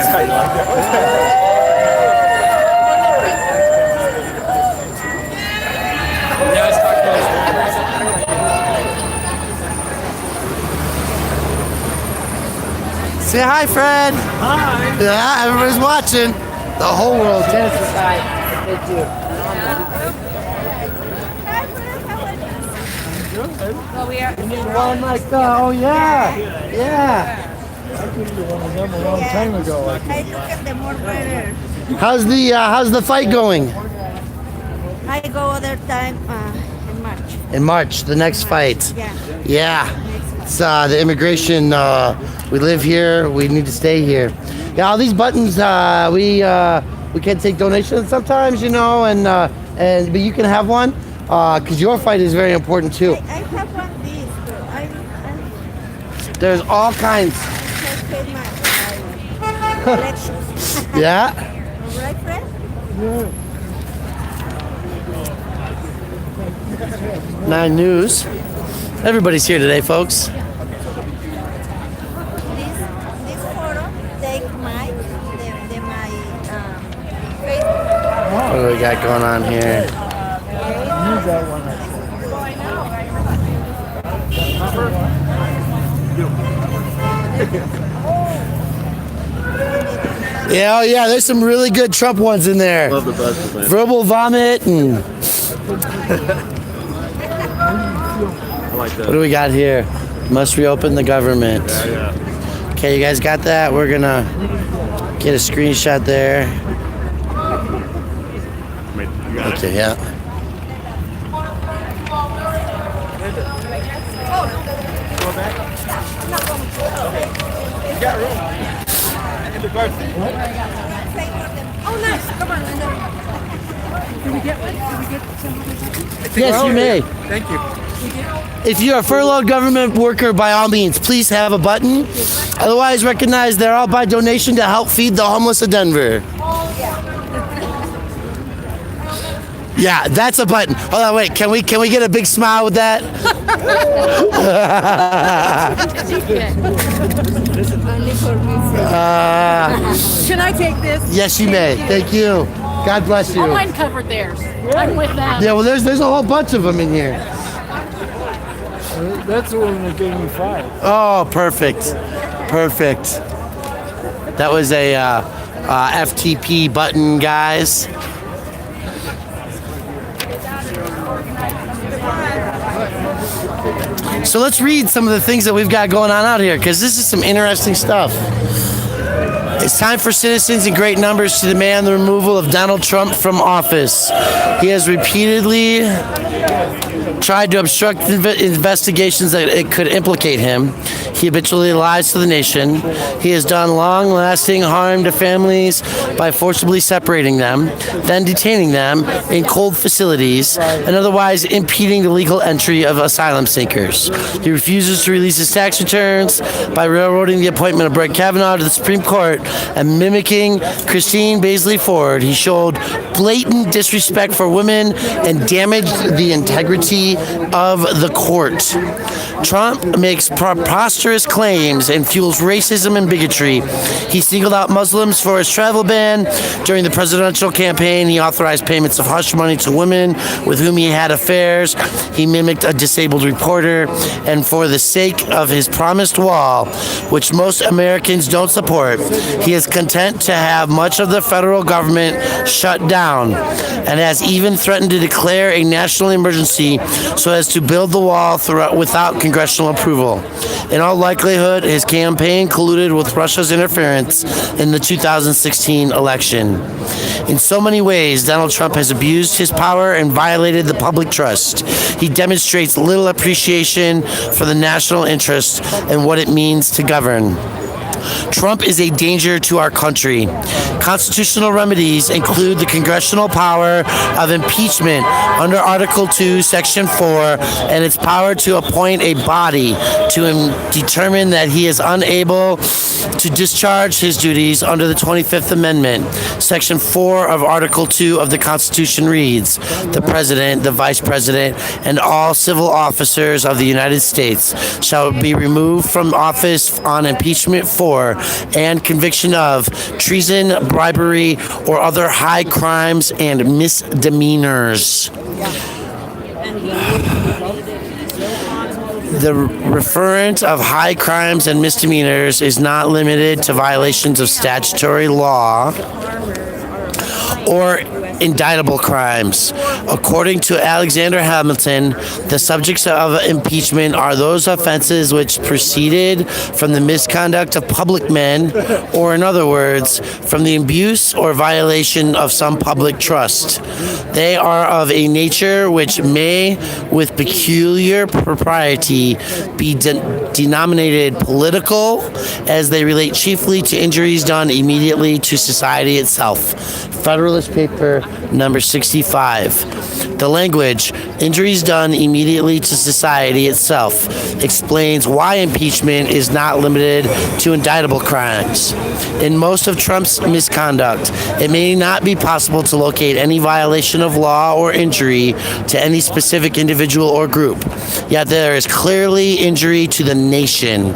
Say hi, Fred. Hi. Yeah, everybody's watching. The whole world. Genesis, hi. Thank you. Well, we are. You need one like that. Oh, yeah. Yeah. I gave you one of them a long time ago. I look at them more better. How's the fight going? I go other time in March. In March, the next fight. Yeah. Yeah. It's the immigration. We live here. We need to stay here. Yeah, all these buttons, we can take donations sometimes, you know, and but you can have one, because your fight is very important too. I have one this. There's all kinds. Yeah. All right, friend? Yeah. 9 News. Everybody's here today, folks. This photo take my Facebook. What do we got going on here? Yeah, oh yeah, there's some really good Trump ones in there. Love the best, man. Verbal vomit and I like that. what do we got here? Must reopen the government. Yeah. Okay, you guys got that? We're gonna get a screenshot there. Wait, you got Okay, it? yeah. You got room. Oh, nice. Come on, Linda. Can we get one? Can we get some? Yes, you may. Thank you. If you're a furloughed government worker, by all means, please have a button. Otherwise, recognize they're all by donation to help feed the homeless of Denver. Yeah, that's a button. Hold on, wait. Can we get a big smile with that? Can I take this? Yes, you may. Thank you. God bless you. Oh, mine covered theirs. I'm with them. Yeah, well, there's a whole bunch of them in here. That's the one that gave me 5. Oh, perfect. Perfect. That was a FTP button, guys. So let's read some of the things that we've got going on out here, because this is some interesting stuff. It's time for citizens in great numbers to demand the removal of Donald Trump from office. He has repeatedly tried to obstruct investigations that it could implicate him. He habitually lies to the nation. He has done long-lasting harm to families by forcibly separating them, then detaining them in cold facilities, and otherwise impeding the legal entry of asylum seekers. He refuses to release his tax returns by railroading the appointment of Brett Kavanaugh to the Supreme Court and mimicking Christine Blasey Ford. He showed blatant disrespect for women and damaged the integrity of the court. Trump makes preposterous claims and fuels racism and bigotry. He singled out Muslims for his travel ban. During the presidential campaign, he authorized payments of hush money to women with whom he had affairs. He mimicked a disabled reporter. And for the sake of his promised wall, which most Americans don't support, he is content to have much of the federal government shut down and has even threatened to declare a national emergency so as to build the wall without congressional approval. In all likelihood, his campaign colluded with Russia's interference in the 2016 election. In so many ways, Donald Trump has abused his power and violated the public trust. He demonstrates little appreciation for the national interest and what it means to govern. Trump is a danger to our country. Constitutional remedies include the congressional power of impeachment under Article 2, Section 4, and its power to appoint a body to determine that he is unable to discharge his duties under the 25th Amendment. Section 4 of Article 2 of the Constitution reads, "The President, the Vice President, and all civil officers of the United States shall be removed from office on impeachment for and conviction of treason, bribery, or other high crimes and misdemeanors." The referent of high crimes and misdemeanors is not limited to violations of statutory law or indictable crimes. According to Alexander Hamilton, the subjects of impeachment are those offenses which proceeded from the misconduct of public men, or in other words, from the abuse or violation of some public trust. They are of a nature which may, with peculiar propriety, be denominated political, as they relate chiefly to injuries done immediately to society itself. Federalist Paper number 65. The language, injuries done immediately to society itself, explains why impeachment is not limited to indictable crimes. In most of Trump's misconduct, it may not be possible to locate any violation of law or injury to any specific individual or group, yet there is clearly injury to the nation.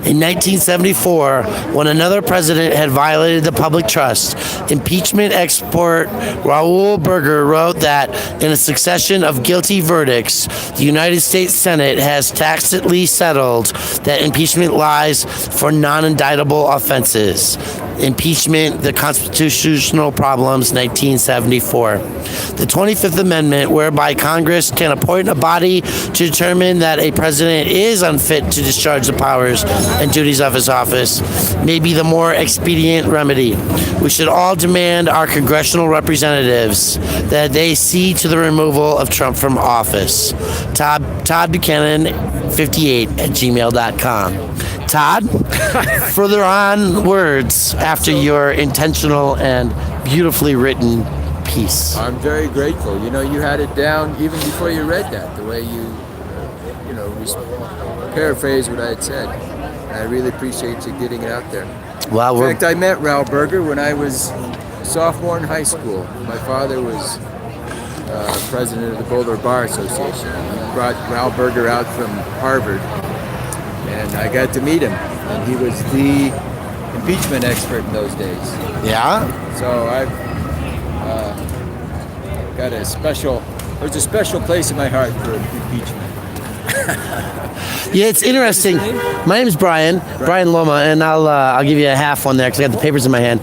In 1974, when another president had violated the public trust, impeachment expert Raoul Berger wrote that in a succession of guilty verdicts, the United States Senate has tacitly settled that impeachment lies for non-indictable offenses. Impeachment, the Constitutional Problems, 1974. The 25th Amendment, whereby Congress can appoint a body to determine that a president is unfit to discharge the powers and duties of his office, may be the more expedient remedy. We should all demand our congressional representatives that they see to the removal of Trump from office. Todd Buchanan, 58 at gmail.com. Todd, further on words after your intentional and beautifully written piece. I'm very grateful. You know, you had it down even before you read that, the way you paraphrased what I had said. And I really appreciate you getting it out there. Well, in fact, I met Raoul Berger when I was a sophomore in high school. My father was president of the Boulder Bar Association. He brought Raoul Berger out from Harvard, and I got to meet him. And he was the impeachment expert in those days. Yeah? So I've got there's a special place in my heart for impeachment. Yeah, it's interesting. My name is Brian Loma, and I'll give you a half one there because I got the papers in my hand.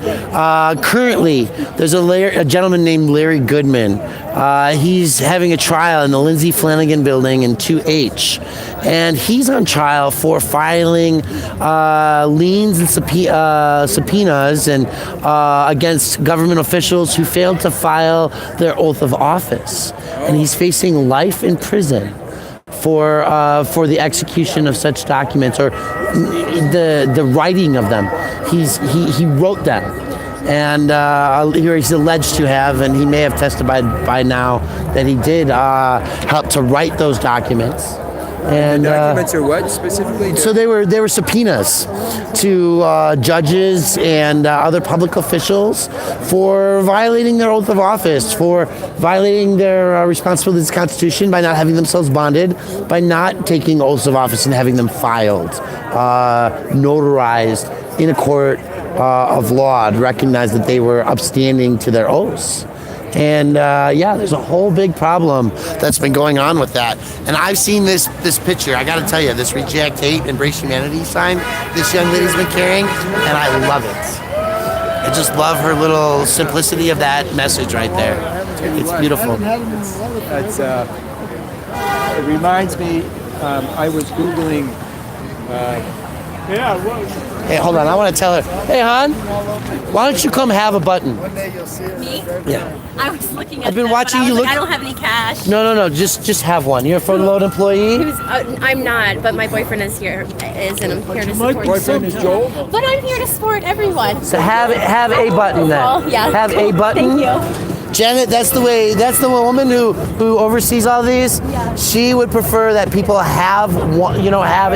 Currently, there's a gentleman named Larry Goodman. He's having a trial in the Lindsay Flanagan building in 2H, and he's on trial for filing liens and subpoenas and against government officials who failed to file their oath of office, and he's facing life in prison for the execution of such documents, or the writing of them. He wrote them, and he's alleged to have, and he may have testified by now that he did help to write those documents. And the documents are what specifically? So they were subpoenas to judges and other public officials for violating their oath of office, for violating their responsibilities to the Constitution by not having themselves bonded, by not taking oaths of office and having them filed, notarized in a court of law to recognize that they were upstanding to their oaths. And there's a whole big problem that's been going on with that. And I've seen this picture. I got to tell you, this Reject Hate, Embrace Humanity sign this young lady's been carrying, and I love it. I just love her little simplicity of that message right there. It's beautiful. It reminds me, I was Googling. Hey, hold on. I want to tell her. Hey, hon, why don't you come have a button? Me? Yeah. I was looking at I've been them, watching but I was you like, look. I don't have any cash. No. Just have one. You're a photo load employee? I'm not, but my boyfriend is and I'm here to support. Boyfriend is Joel? But I'm here to support everyone. So have a button then. Oh, yeah. Have a button. Thank you. Janet, that's the woman who oversees all these. Yeah. She would prefer that people have a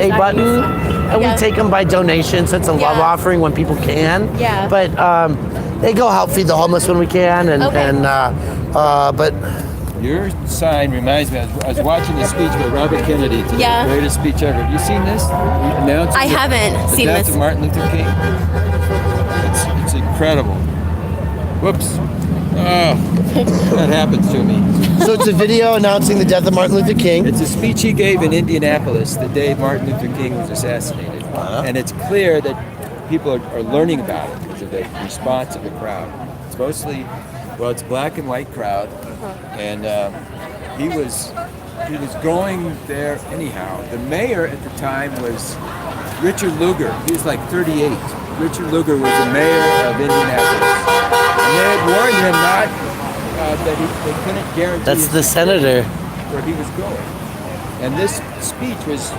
button, and we take them by donation, so it's a love offering when people can. Yeah. But they go help feed the homeless when we can, but your sign reminds me. I was watching the speech by Robert Kennedy, the greatest speech ever. Have you seen this? I haven't seen the death this. of Martin Luther King. It's incredible. Whoops. Oh, that happens to me. So it's a video announcing the death of Martin Luther King. It's a speech he gave in Indianapolis the day Martin Luther King was assassinated. And it's clear that people are learning about it because of the response of the crowd. It's mostly Well, it's a black and white crowd, and he was going there anyhow. The mayor at the time was Richard Lugar. He was like 38. Richard Lugar was the mayor of Indianapolis. And they had warned him not that they couldn't guarantee. That's the senator. Where he was going. And this speech was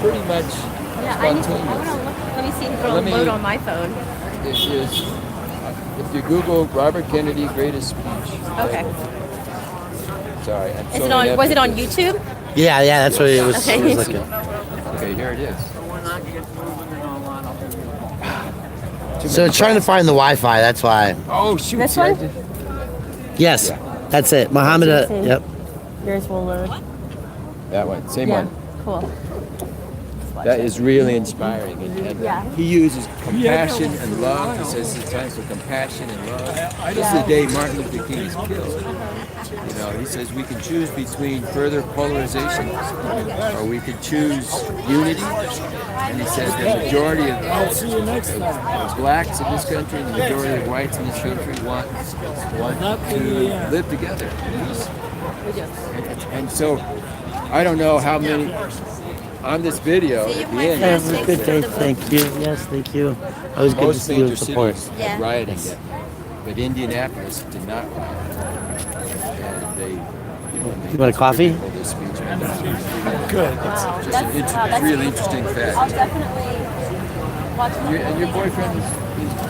pretty much Yeah, spontaneous. I want to look. Let me see if it'll Let me- load on my phone. It is, if you Google Robert Kennedy greatest speech. Okay. Sorry, I'm Is it on? Was it on YouTube? Yeah, that's what it was, Okay. it was looking. Okay, here it is. So it's trying to find the Wi-Fi, that's why. Oh, shoot. This see, I one? did- Yes, that's it. Muhammad, yep. Yours will load. That one, same Yeah. one. Cool. That is really inspiring. And Yeah. he uses compassion and love. He says it's time for compassion and love. This is the day Martin Luther King is killed. You know, he says we can choose between further polarization or we could choose unity. And he says the majority of blacks in this country and the majority of whites in this country want to live together. And so, I don't know how many on this video at the end. Have a good day, thank you. Yes, thank you. Always good to Most see you major in support. cities had rioting, but Indianapolis did not riot. And they, You want a coffee? This speech. Good. It's just a really interesting fact. I'll definitely watch it. And your boyfriend is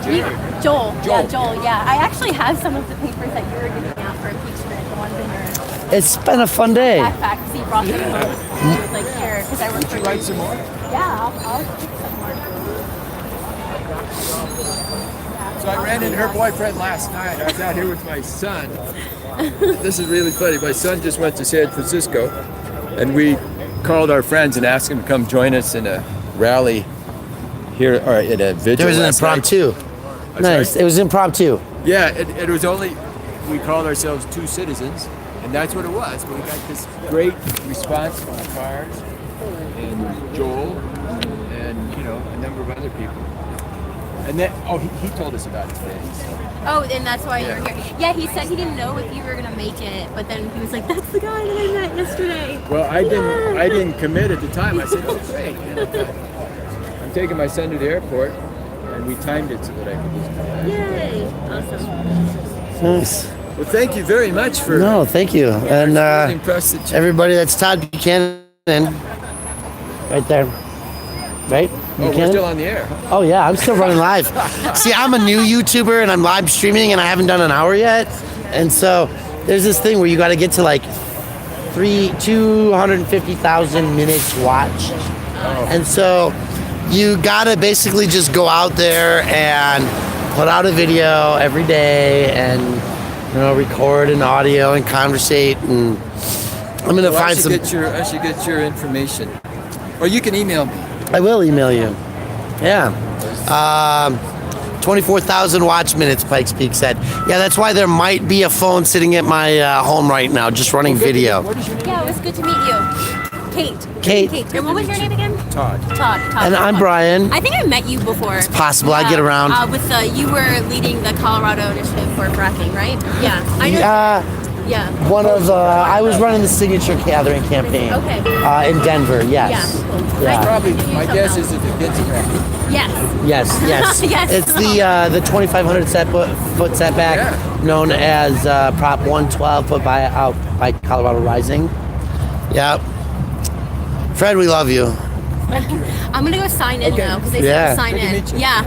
Jared. Joel. Yeah, Joel. Yeah, I actually have some of the papers that you were giving out for impeachment. The ones in your It's been a fun day. backpack. Because he brought them home. He was like, here, because I work for. Would you like some more? Yeah, I'll take some more. So I ran into her boyfriend last night. I was out here with my son. This is really funny. My son just went to San Francisco, and we called our friends and asked them to come join us in a rally here, or in a vigil. There was an last night. impromptu. I'm Nice. sorry? It was impromptu. Yeah, it was only, we called ourselves two citizens, and that's what it was. But we got this great response from the cars, and Joel, and a number of other people. And then, he told us about it today. Oh, and that's why you're here. Yeah, he said he didn't know if you were gonna make it, but then he was like, "That's the guy that I met yesterday." Well, I didn't commit at the time. I said, "Oh, great." I'm taking my son to the airport, and we timed it so that I could just come back. Yay! Awesome. Nice. Well, thank you very much for. No, thank you. And really impressed that you- everybody, that's Todd Buchanan. Right there. Right? Oh, we're still on the air. Oh yeah, I'm still running live. See, I'm a new YouTuber and I'm live streaming and I haven't done an hour yet. And so there's this thing where you got to get to like 250,000 minutes watched. And so you got to basically just go out there and put out a video every day and record an audio and conversate, and I'm gonna find some. I should get your information. Or you can email me. I will email you. Yeah. 24,000 watch minutes, Pikes Peak said. Yeah, that's why there might be a phone sitting at my home right now, just running video. Yeah, it was good to meet you. Kate. And what was your name again? Todd. Todd. And I'm Brian. I think I met you before. It's possible. I get around. You were leading the Colorado initiative for fracking, right? Yeah. I know. Yeah. One of I was running the signature gathering campaign. Okay. In Denver. Yes. Yeah. Cool. Yeah. Probably. My guess is it's against fracking. Yes. Yes. Yes. It's the 2,500 foot setback, known as Prop 112, put out by Colorado Rising. Yep. Fred, we love you. I'm gonna go sign in now because they said to sign in. Yeah.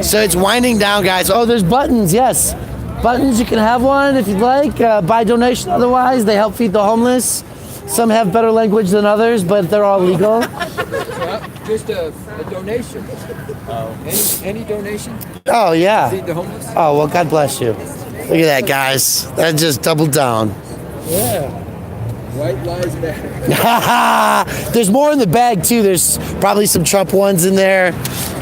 So it's winding down, guys. Oh, there's buttons. Yes, buttons. You can have one if you'd like. By donation. Otherwise, they help feed the homeless. Some have better language than others, but they're all legal. Just a donation. Any donation? Oh yeah. Feed the homeless. Oh well, God bless you. Look at that, guys. That just doubled down. Yeah. White lies matter. There's more in the bag too. There's probably some Trump ones in there.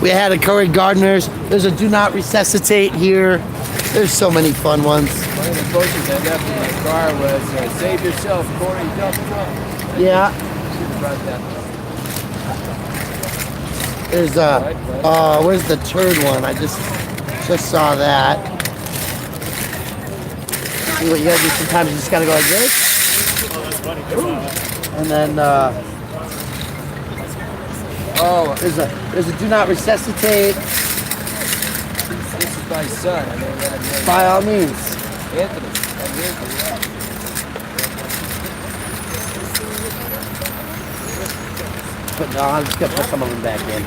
We had a Cory Gardner's. There's a Do Not Resuscitate here. There's so many fun ones. One of the posters I left in my car was "Save yourself, Cory, dump Trump." Yeah. Should have brought that. There's where's the turd one? I just saw that. See what you gotta do. Sometimes you just gotta go like this. And then, oh, there's a do not resuscitate. This is my son. I mean, By all means. Anthony. But no, I'm just gonna put some of them back in.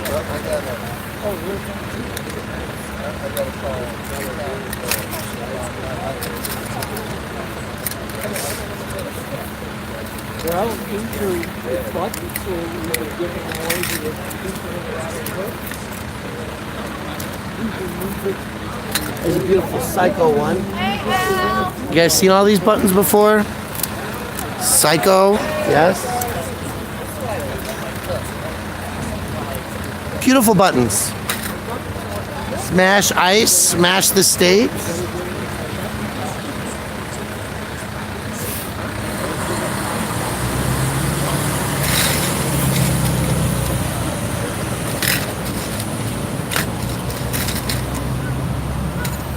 Well, these are buckets, so we're giving away to the people There's a beautiful Psycho one. You guys seen all these buttons before? Psycho, yes. Beautiful buttons. Smash ice, smash the state.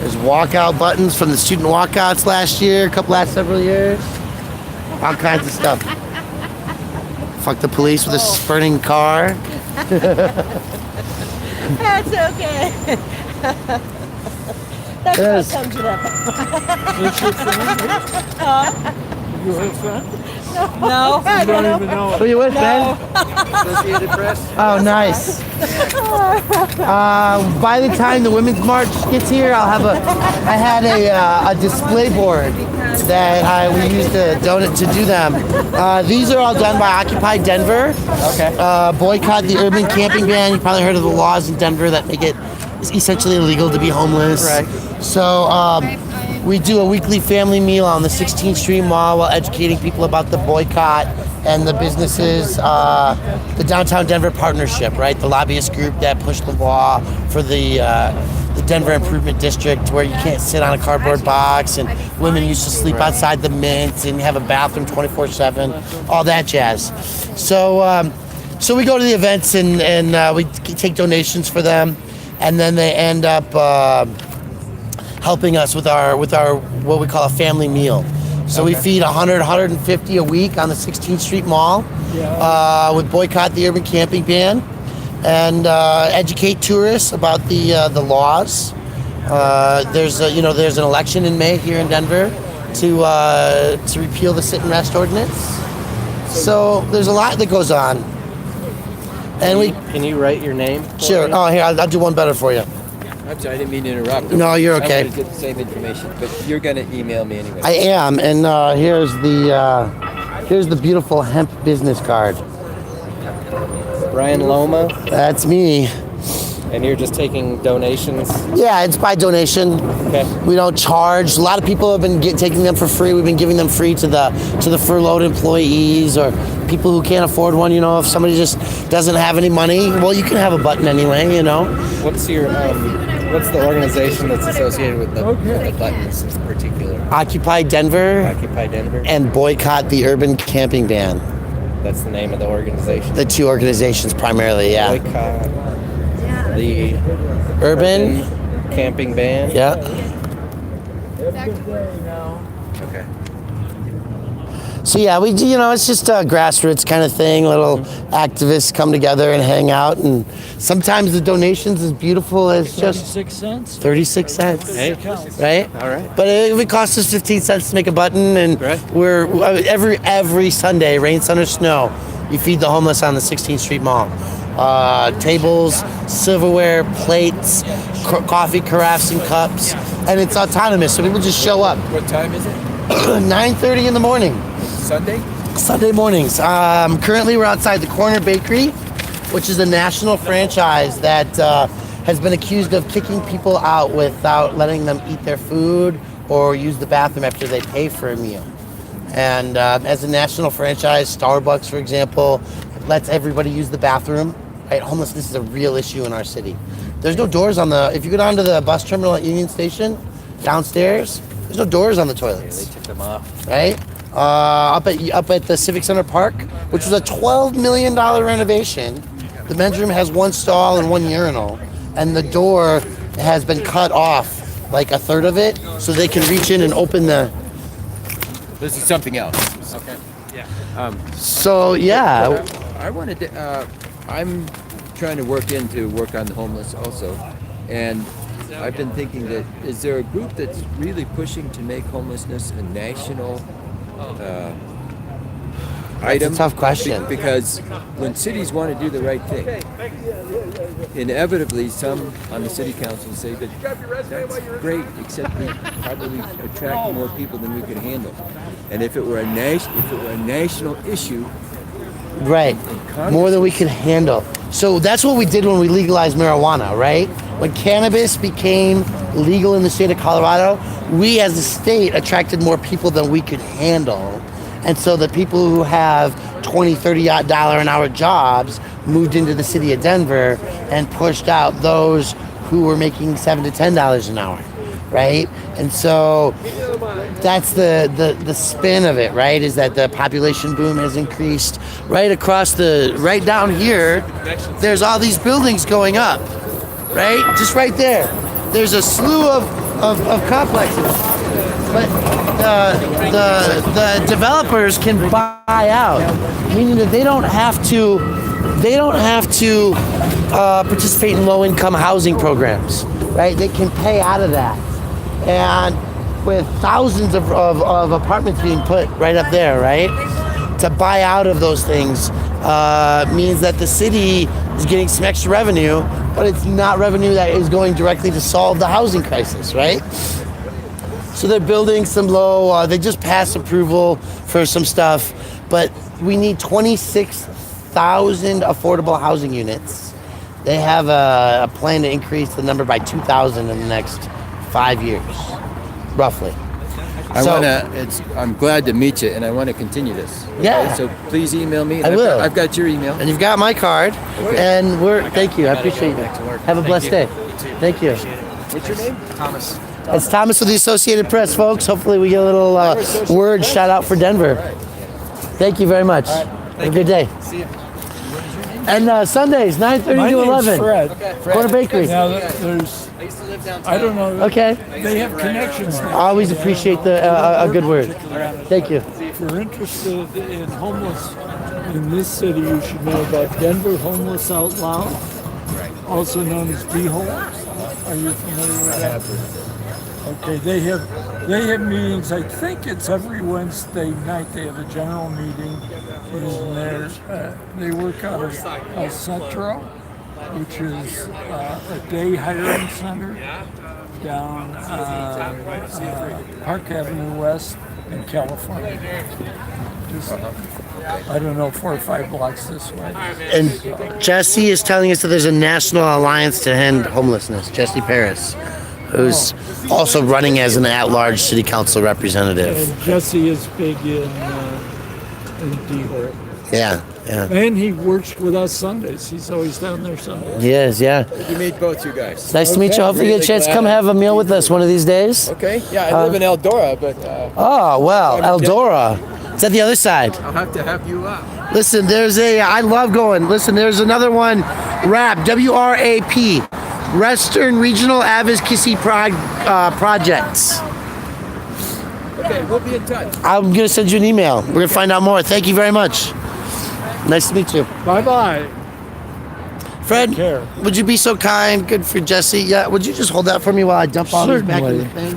There's walkout buttons from the student walkouts last year, last several years. All kinds of stuff. Fuck the police with a spurting car. That's okay. That's Yes. what sums it up. You her friend? No, I don't don't even know it. Who you with, Ben? Associated Press. Oh, nice. By the time the Women's March gets here, I had a display board that we used to donate to do them. These are all done by Occupy Denver. Okay. Boycott the urban camping ban. You probably heard of the laws in Denver that make it essentially illegal to be homeless. Right. So we do a weekly family meal on the 16th Street Mall while educating people about the boycott and the businesses, the Downtown Denver Partnership, right? The lobbyist group that pushed the law for the Denver Improvement District where you can't sit on a cardboard box and women used to sleep outside the Mint and have a bathroom 24/7, all that jazz. So we go to the events and we take donations for them, and then they end up helping us with our what we call a family meal. So we feed 100, 150 a week on the 16th Street Mall with Boycott the Urban Camping Ban and educate tourists about the laws. There's an election in May here in Denver to repeal the sit and rest ordinance. So there's a lot that goes on. And Can you write your name? Sure. Oh, here, I'll do one better for you. I'm sorry, I didn't mean to interrupt. No, you're okay. I wanted to get the same information, but you're going to email me anyway. I am, and here's the beautiful hemp business card. Brian Loma? That's me. And you're just taking donations? Yeah, it's by donation. Okay. We don't charge. A lot of people have been taking them for free. We've been giving them free to the furloughed employees or people who can't afford one. You know, if somebody just doesn't have any money, well, you can have a button anyway. You know. What's the organization that's associated with the buttons in particular? Occupy Denver. Occupy Denver. And Boycott the Urban Camping Ban. That's the name of the organization. The two organizations primarily, yeah. Boycott the Urban Camping Ban. Yeah. Okay. So yeah, we do, it's just a grassroots kind of thing. Little activists come together and hang out, and sometimes the donations as beautiful as just 36 cents. 36 cents. Hey. Right? All right. But if it costs us 15 cents to make a button, and we're every Sunday, rain, sun, or snow, you feed the homeless on the 16th Street Mall. Tables, silverware, plates, coffee carafes and cups, and it's autonomous, so people just show up. What time is it? 9:30 in the morning. Sunday? Sunday mornings. Currently, we're outside the Corner Bakery, which is a national franchise that has been accused of kicking people out without letting them eat their food or use the bathroom after they pay for a meal. And as a national franchise, Starbucks, for example, lets everybody use the bathroom. Right? Homelessness is a real issue in our city. There's no doors on if you go down to the bus terminal at Union Station, downstairs, there's no doors on the toilets. Yeah, they took them off. Right? Up at the Civic Center Park, which was a $12 million renovation. The men's room has one stall and one urinal, and the door has been cut off, like a third of it, so they can reach in and open the This is something else. Okay. Yeah. So yeah, I wanted to. I'm trying to work on the homeless also, and I've been thinking that is there a group that's really pushing to make homelessness a national item? That's a tough question. Because when cities want to do the right thing, inevitably some on the city council say that that's great, except we probably attract more people than we could handle. And if it were a national issue, right, more than we could handle. So that's what we did when we legalized marijuana, right? When cannabis became legal in the state of Colorado, we as a state attracted more people than we could handle. And so the people who have $20, $30 an hour jobs moved into the city of Denver and pushed out those who were making $7 to $10 an hour, right? And so that's the spin of it, right? Is that the population boom has increased right down here. There's all these buildings going up, right? Just right there. There's a slew of complexes, but the developers can buy out, meaning that they don't have to participate in low-income housing programs, right? They can pay out of that, and with thousands of apartments being put right up there, right? To buy out of those things means that the city is getting some extra revenue, but it's not revenue that is going directly to solve the housing crisis, right? So they're building some they just passed approval for some stuff, but we need 26,000 affordable housing units. They have a plan to increase the number by 2,000 in the next 5 years, roughly. I'm glad to meet you, and I want to continue this. Okay? Yeah. So please email me. I will. I've got your email. And you've got my card. Okay. And thank you. I appreciate you. Have a blessed day. Thank you. What's your name? Thomas. It's Thomas with the Associated Press, folks. Hopefully we get a little word shout out for Denver. Thank you very much. Have a good day. See you. And Sundays, 9:30 to 11. Fred. Corner Bakery. Now there's. I used to live downtown. I don't know. Okay. They have connections now. Always appreciate a good word. Thank you. If you're interested in homeless in this city, you should know about Denver Homeless Out Loud, also known as D-Hole. Are you familiar with that? Okay, they have meetings. I think it's every Wednesday night. They have a general meeting, and they work out of El Centro, which is a day hiring center down Park Avenue West in California. Just, I don't know, 4 or 5 blocks this way. And Jesse is telling us that there's a national alliance to end homelessness. Jesse Paris, who's also running as an at-large city council representative. And Jesse is big in D-Hole. Yeah. And he works with us Sundays. He's always down there Sundays. He is, yeah. You meet both you guys. Nice to meet you. Hopefully you get a chance to come have a meal with us one of these days. Okay. Yeah, I live in Eldora, but. Oh, well, Eldora. It's at the other side. I'll have to have you up. Listen, I love going. Listen, there's another one, WRAP, W-R-A-P, Western Regional Advocacy Projects. Okay, we'll be in touch. I'm going to send you an email. We're going to find out more. Thank you very much. Nice to meet you. Bye-bye. Fred, would you be so kind? Good for Jesse. Yeah, would you just hold that for me while I dump all these back in the thing?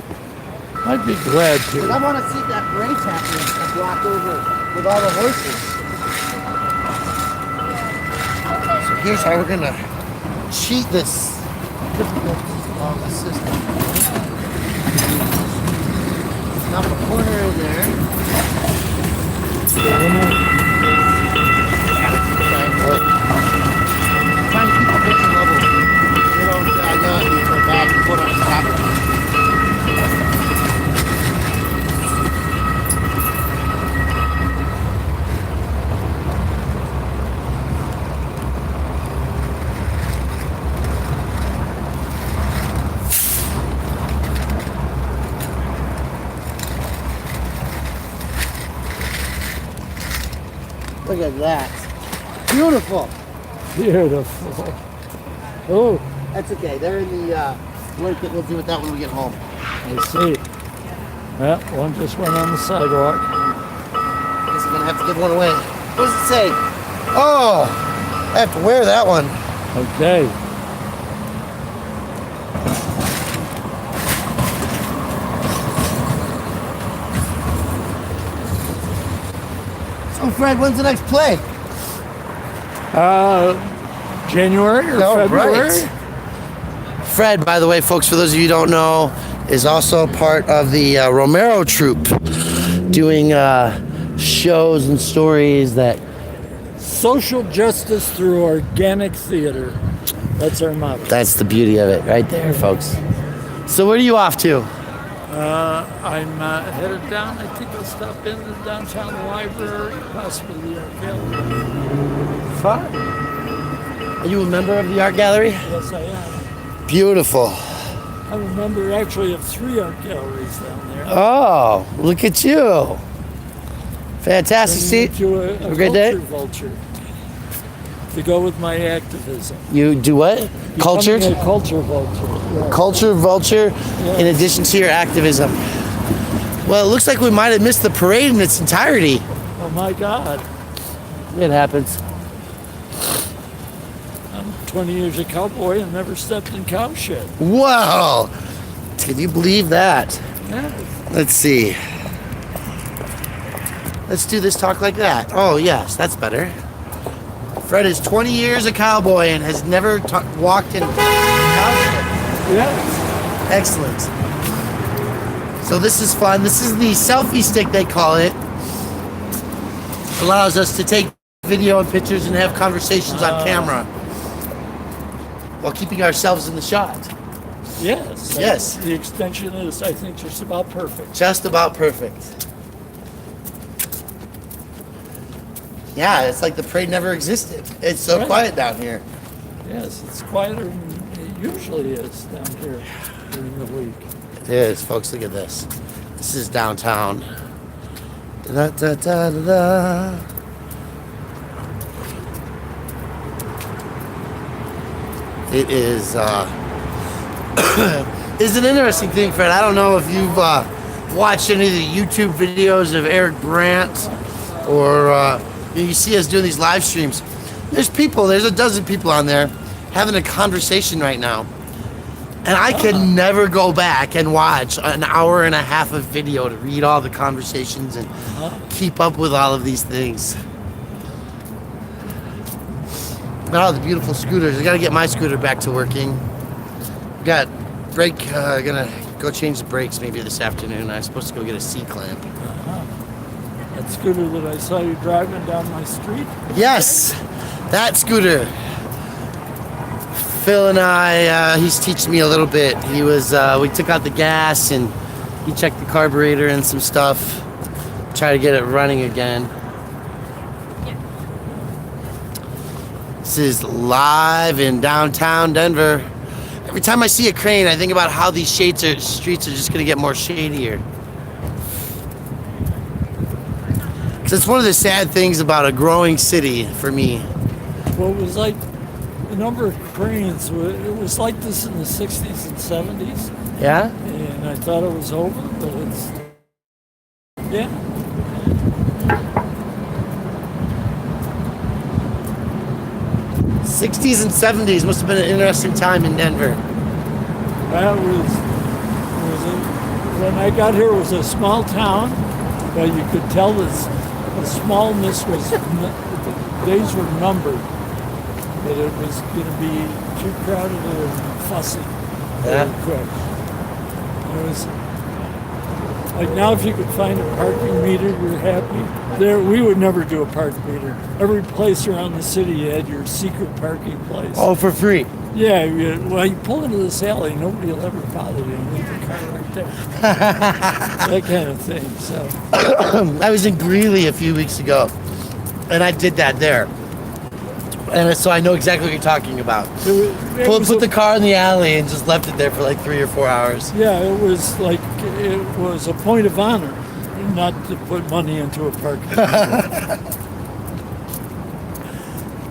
I'd be glad to. I want to see that race happening a block over with all the horses. So here's how we're going to cheat this difficulties along the system. Dump a corner in there. Trying to keep the pitch level. You know, I know it for back and put on the top of it. Look at that. Beautiful. Beautiful. Oh. That's okay. They're in the link that we'll do with that when we get home. I see. Yeah, one just went on the sidewalk. I'm gonna have to give one away. What does it say? Oh, I have to wear that one. Okay. So, Fred, when's the next play? January or February? Right. Fred, by the way, folks, for those of you who don't know, is also part of the Romero troupe, doing shows and stories that... Social justice through organic theater. That's our motto. That's the beauty of it right there, folks. So where are you off to? I'm headed down. I think I'll stop in the downtown library, possibly the art gallery. Fun. Are you a member of the art gallery? Yes, I am. Beautiful. I'm a member actually of 3 art galleries down there. Oh, look at you. Fantastic. See, To a great day. vulture to go with my activism. You do what? Cultured? Becoming a culture vulture. Yeah. Culture vulture in addition to your activism. Well, it looks like we might have missed the parade in its entirety. Oh my God. It happens. I'm 20 years a cowboy and never stepped in cow shit. Wow. Can you believe that? Yeah. Let's see. Let's do this talk like that. Oh, yes, that's better. Fred is 20 years a cowboy and has never walked in cow shit. Yes. Excellent. So this is fun. This is the selfie stick, they call it. Allows us to take video and pictures and have conversations on camera while keeping ourselves in the shot. Yes. Yes. The extension is, I think, just about perfect. Just about perfect. Yeah, it's like the parade never existed. It's so Right. quiet down here. Yes, it's quieter than it usually is down here during the week. It is, folks. Look at this. This is downtown. Da, da, da, da, da. It is is an interesting thing, Fred. I don't know if you've watched any of the YouTube videos of Eric Brandt or you see us doing these live streams. There's a dozen people on there having a conversation right now. And I can never go back and watch an hour and a half of video to read all the conversations and keep up with all of these things. Oh, the beautiful scooters. I gotta get my scooter back to working. Got brake, gonna go change the brakes maybe this afternoon. I'm supposed to go get a C-clamp. That scooter that I saw you driving down my street? Yes, that scooter. Phil and I, he's teaching me a little bit. He was, we took out the gas and he checked the carburetor and some stuff. Try to get it running again. This is live in downtown Denver. Every time I see a crane, I think about how these streets are just gonna get more shadier. Because it's one of the sad things about a growing city for me. Well, it was like the number of cranes, it was like this in the 60s and 70s. Yeah? And I thought it was over, but it's, yeah. '60s and '70s must have been an interesting time in Denver. That was when I got here, it was a small town, but you could tell the smallness was, the days were numbered, that it was going to be too crowded and fussy very quick. It was like now, if you could find a parking meter, you're happy. There, we would never do a park meter. Every place around the city, you had your secret parking place. Oh, for free? Yeah, well, you pull into this alley, nobody will ever bother you. Leave your car right there. That kind of thing. So I was in Greeley a few weeks ago, and I did that there. And so I know exactly what you're talking about. Put the car in the alley and just left it there for like 3 or 4 hours. Yeah, it was like, it was a point of honor not to put money into a parking lot.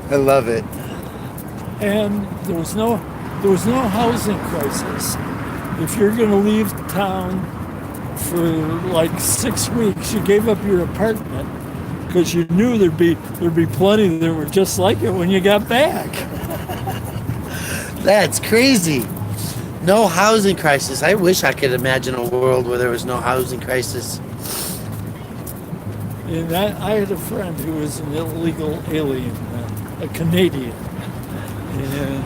I love it. And there was no housing crisis. If you're going to leave town for like 6 weeks, you gave up your apartment, because you knew there'd be plenty that were just like it when you got back. That's crazy. No housing crisis. I wish I could imagine a world where there was no housing crisis. And I had a friend who was an illegal alien, a Canadian, and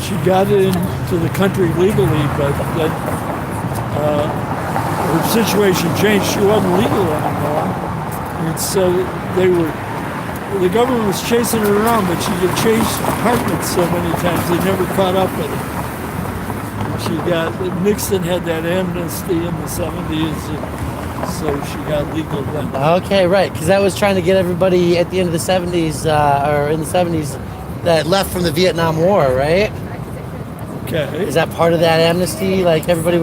she got into the country legally, but then her situation changed. She wasn't legal anymore, and so the government was chasing her around, but she had changed apartments so many times they never caught up with her. Nixon had that amnesty in the 70s, and so she got legal then. Okay, right, because that was trying to get everybody at the end of the 70s, or in the 70s, that left from the Vietnam War, right? Okay. Is that part of that amnesty? Like everybody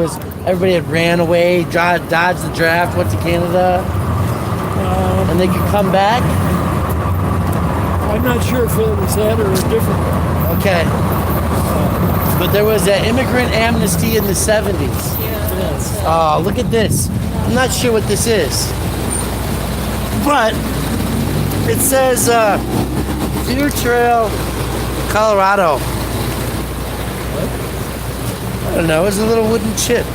had ran away, dodged the draft, went to Canada, and they could come back? I'm not sure if it was that or a different one. Okay. But there was an immigrant amnesty in the 70s. Yes. Oh, look at this. I'm not sure what this is. But it says Deer Trail, Colorado. I don't know, it's a little wooden chip.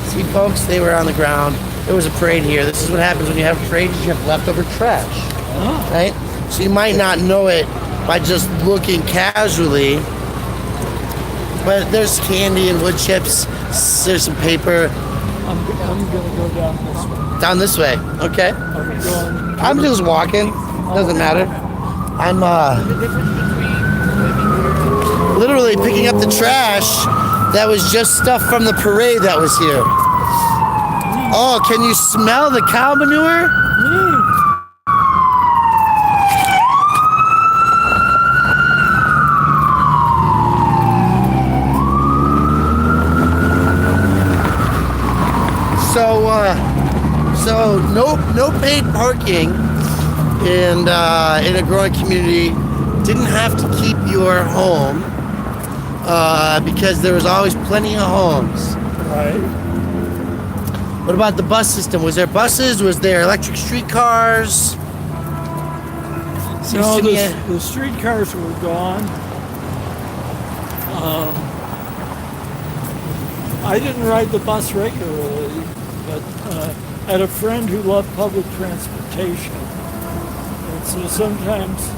See, folks, they were on the ground. There was a parade here. This is what happens when you have a parade, you have leftover trash, right? So you might not know it by just looking casually, but there's candy and wood chips. There's some paper. I'm going to go down this way. Down this way, okay. I'm just walking, doesn't matter. I'm literally picking up the trash that was just stuff from the parade that was here. Oh, can you smell the cow manure? So no paid parking in a growing community. Didn't have to keep your home because there was always plenty of homes. Right. What about the bus system? Was there buses? Was there electric streetcars? No, the streetcars were gone. I didn't ride the bus regularly, but I had a friend who loved public transportation. And so sometimes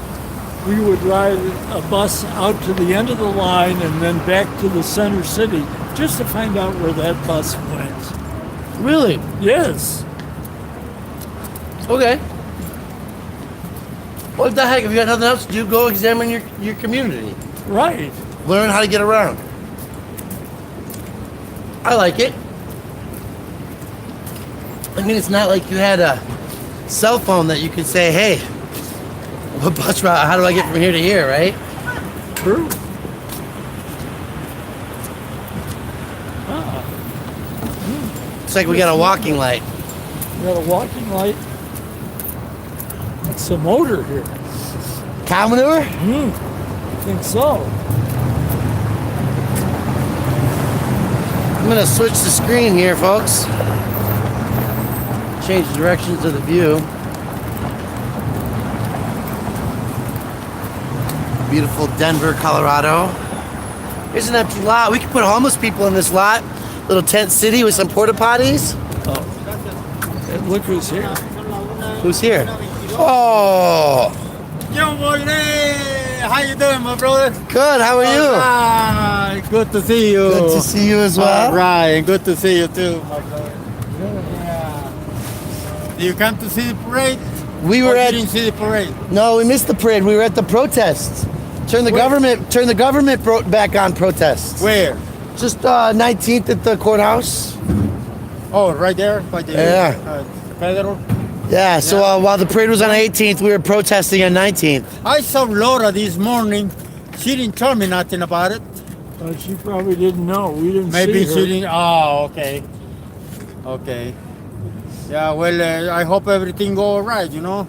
we would ride a bus out to the end of the line and then back to the center city just to find out where that bus went. Really? Yes. Okay. What the heck? If you got nothing else to do, go examine your community. Right. Learn how to get around. I like it. I mean, it's not like you had a cell phone that you could say, hey, what bus route, how do I get from here to here, right? True. It's like we got a walking light. We got a walking light. That's a motor here. Cow manure? I think so. I'm gonna switch the screen here, folks. Change the directions of the view. Beautiful Denver, Colorado. Here's an empty lot. We could put homeless people in this lot. Little tent city with some porta potties. Oh. And look who's here. Who's here? Oh. Yo, boy, how you doing, my brother? Good. How are you? Ah, good to see you. Good to see you as well. All right, and good to see you too, my brother. Yeah. Do you come to see the parade? We were at. Didn't see the parade. No, we missed the parade. We were at the protests. Turn the government back on protests. Where? Just 19th at the courthouse. Oh, right there by the federal. Yeah. So while the parade was on 18th, we were protesting on 19th. I saw Laura this morning. She didn't tell me nothing about it. She probably didn't know. We didn't Maybe see her. she didn't. Oh, okay. Okay. Yeah, well, I hope everything go all right, you know?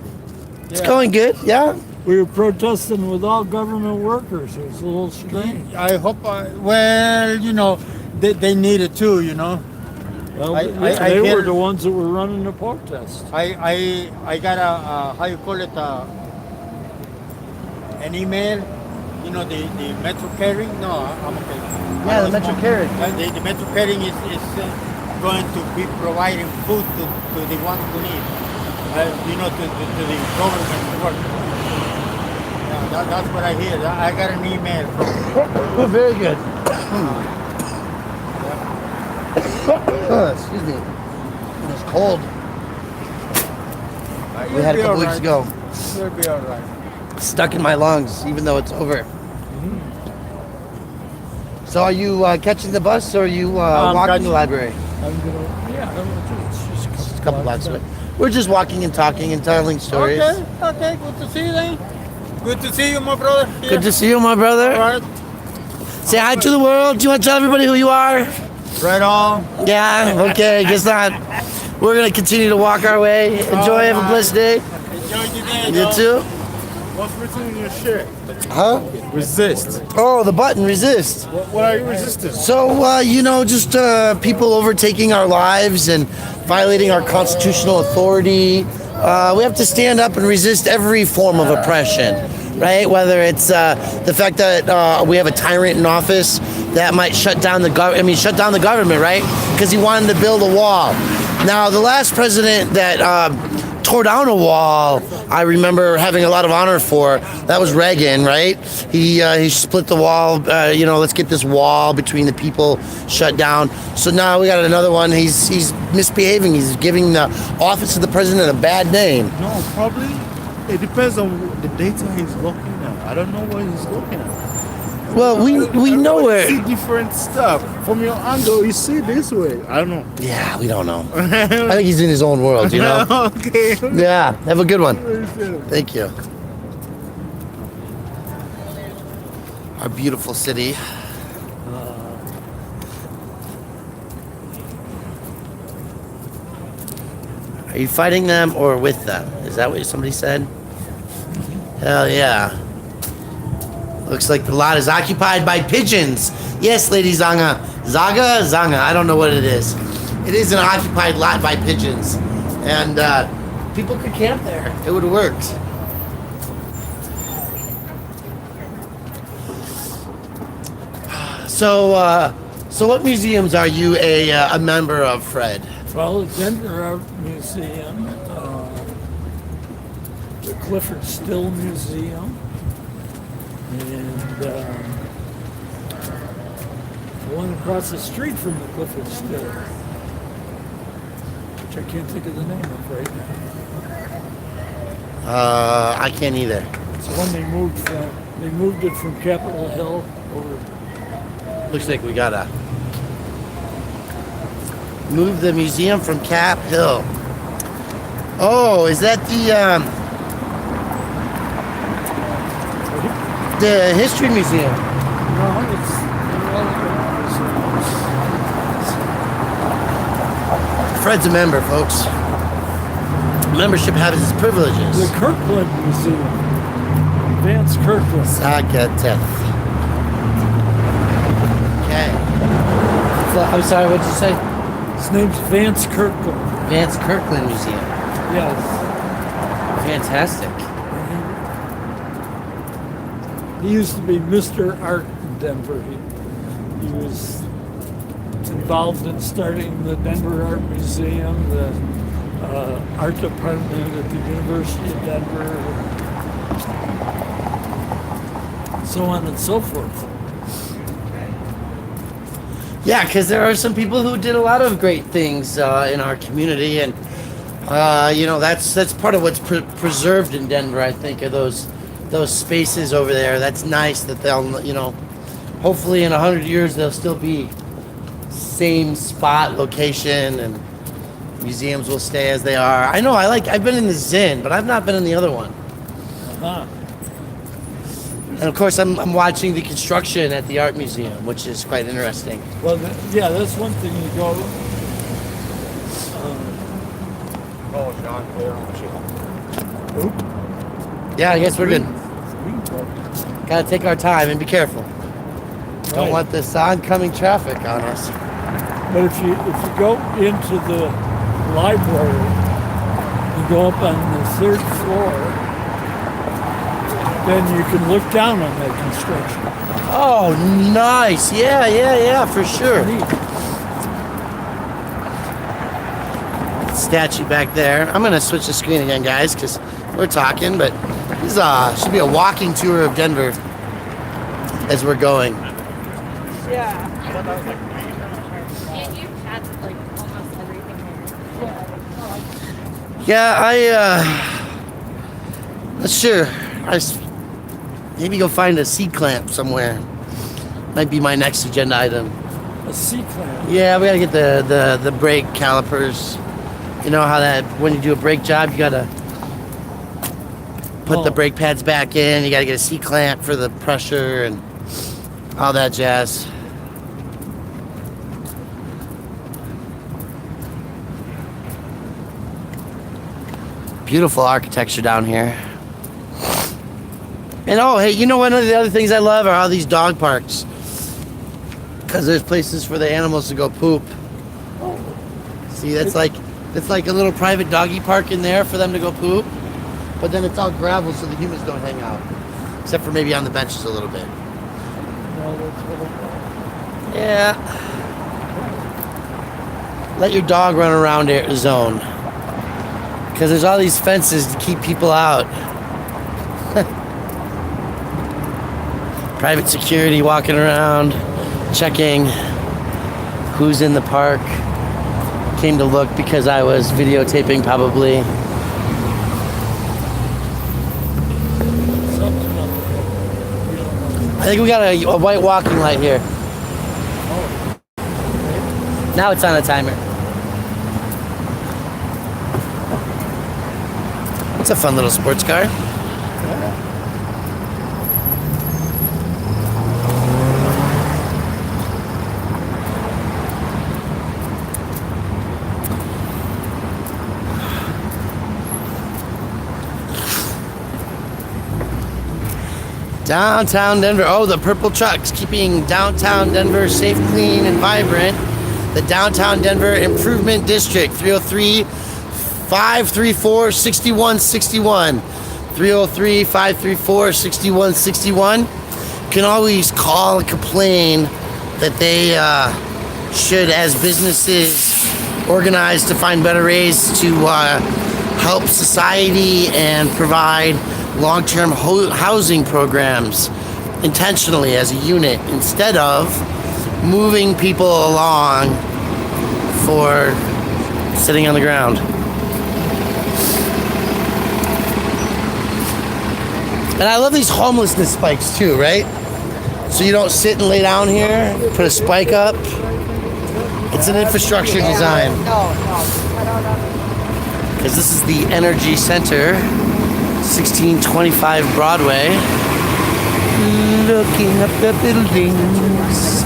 It's going good, yeah. We were protesting with all government workers. It was a little strange. I hope, well, you know, they need it too, you know? Well, I they hear- were the ones that were running the protest. I got how you call it, an email, you know, the Metro Caring? No, I'm okay. Yeah, the Metro Caring. The Metro Caring is going to be providing food to the ones who need, you know, to the government workers. Yeah, that's what I hear. I got an email from. Oh, very good. Excuse me. It was cold. We had a couple weeks ago. You'll be all right. Stuck in my lungs, even though it's over. So are you catching the bus or are you walking the library? I'm gonna, it's just A couple blocks away. We're just walking and talking and telling stories. Okay, good to see you then. Good to see you, my brother. Yeah. Good to see you, my brother. All right. Say hi to the world. Do you want to tell everybody who you are? Right on. Yeah, okay, guess not. We're going to continue to walk our way. Enjoy, have a blessed day. Enjoy your day. You too? What's written in your shirt? Huh? Resist. Oh, the button, resist. What are you resisting? So, you know, just people overtaking our lives and violating our constitutional authority. We have to stand up and resist every form of oppression, right? Whether it's the fact that we have a tyrant in office that might shut down the government, right? Because he wanted to build a wall. Now, the last president that tore down a wall, I remember having a lot of honor for. That was Reagan, right? He split the wall. Let's get this wall between the people shut down. So now we got another one. He's misbehaving. He's giving the office of the president a bad name. No, probably it depends on the data he's looking at. I don't know what he's looking at. Well, we know it. See different stuff from your angle. You see this way. I don't know. Yeah, we don't know. I think he's in his own world, you know. Okay. Yeah, have a good one. Thank you. Our beautiful city. Are you fighting them or with them? Is that what somebody said? Hell yeah. Looks like the lot is occupied by pigeons. Yes, Lady Zanga. Zanga? I don't know what it is. It is an occupied lot by pigeons. And people could camp there. It would have worked. So what museums are you a member of, Fred? Well, the Denver Art Museum, the Clifford Still Museum, and the one across the street from the Clifford Still, which I can't think of the name of right now. I can't either. It's one they moved from. They moved it from Capitol Hill over. Looks like we gotta move the museum from Cap Hill. Oh, is that the History Museum? No, it's Fred's a member, folks. Membership has its privileges. the Kirkland Museum. Vance Kirkland. Sagateth. Okay. I'm sorry, what'd you say? His name's Vance Kirkland. Vance Kirkland Museum. Yes. Fantastic. He used to be Mr. Art in Denver. He was involved in starting the Denver Art Museum, the art department at the University of Denver, so on and so forth. Yeah, because there are some people who did a lot of great things in our community, and that's part of what's preserved in Denver. I think are those spaces over there. That's nice that they'll, hopefully in 100 years they'll still be same spot, location, and museums will stay as they are. I know. I've been in the Zinn, but I've not been in the other one. Uh-huh. And of course, I'm watching the construction at the Art Museum, which is quite interesting. Well, that's one thing you go. Yeah, I guess we're good. Gotta take our time and be careful. Don't Right. want this oncoming traffic on us. But if you go into the library, you go up on the 3rd floor, then you can look down on that construction. Oh, nice. Yeah, for sure. Statue back there. I'm gonna switch the screen again, guys, because we're talking, but this should be a walking tour of Denver as we're going. Yeah. Yeah, not sure. Maybe go find a C-clamp somewhere. Might be my next agenda item. A C-clamp? Yeah, we gotta get the brake calipers. You know how that, when you do a brake job, you gotta put the brake pads back in. You gotta get a C-clamp for the pressure and all that jazz. Beautiful architecture down here. And oh, hey, you know one of the other things I love are all these dog parks. Because there's places for the animals to go poop. See, that's like a little private doggy park in there for them to go poop. But then it's all gravel so the humans don't hang out. Except for maybe on the benches a little bit. Yeah. Let your dog run around the zone. Because there's all these fences to keep people out. Private security walking around, checking who's in the park. Came to look because I was videotaping, probably. I think we got a white walking light here. Now it's on a timer. It's a fun little sports car. Downtown Denver. Oh, the purple trucks keeping downtown Denver safe, clean, and vibrant. The Downtown Denver Improvement District, 303-534-6161. 303-534-6161. You can always call and complain that they should, as businesses, organize to find better ways to help society and provide long-term housing programs intentionally as a unit instead of moving people along for sitting on the ground. And I love these homelessness spikes too, right? So you don't sit and lay down here, put a spike up. It's an infrastructure design. Because this is the Energy Center, 1625 Broadway. Looking up the buildings.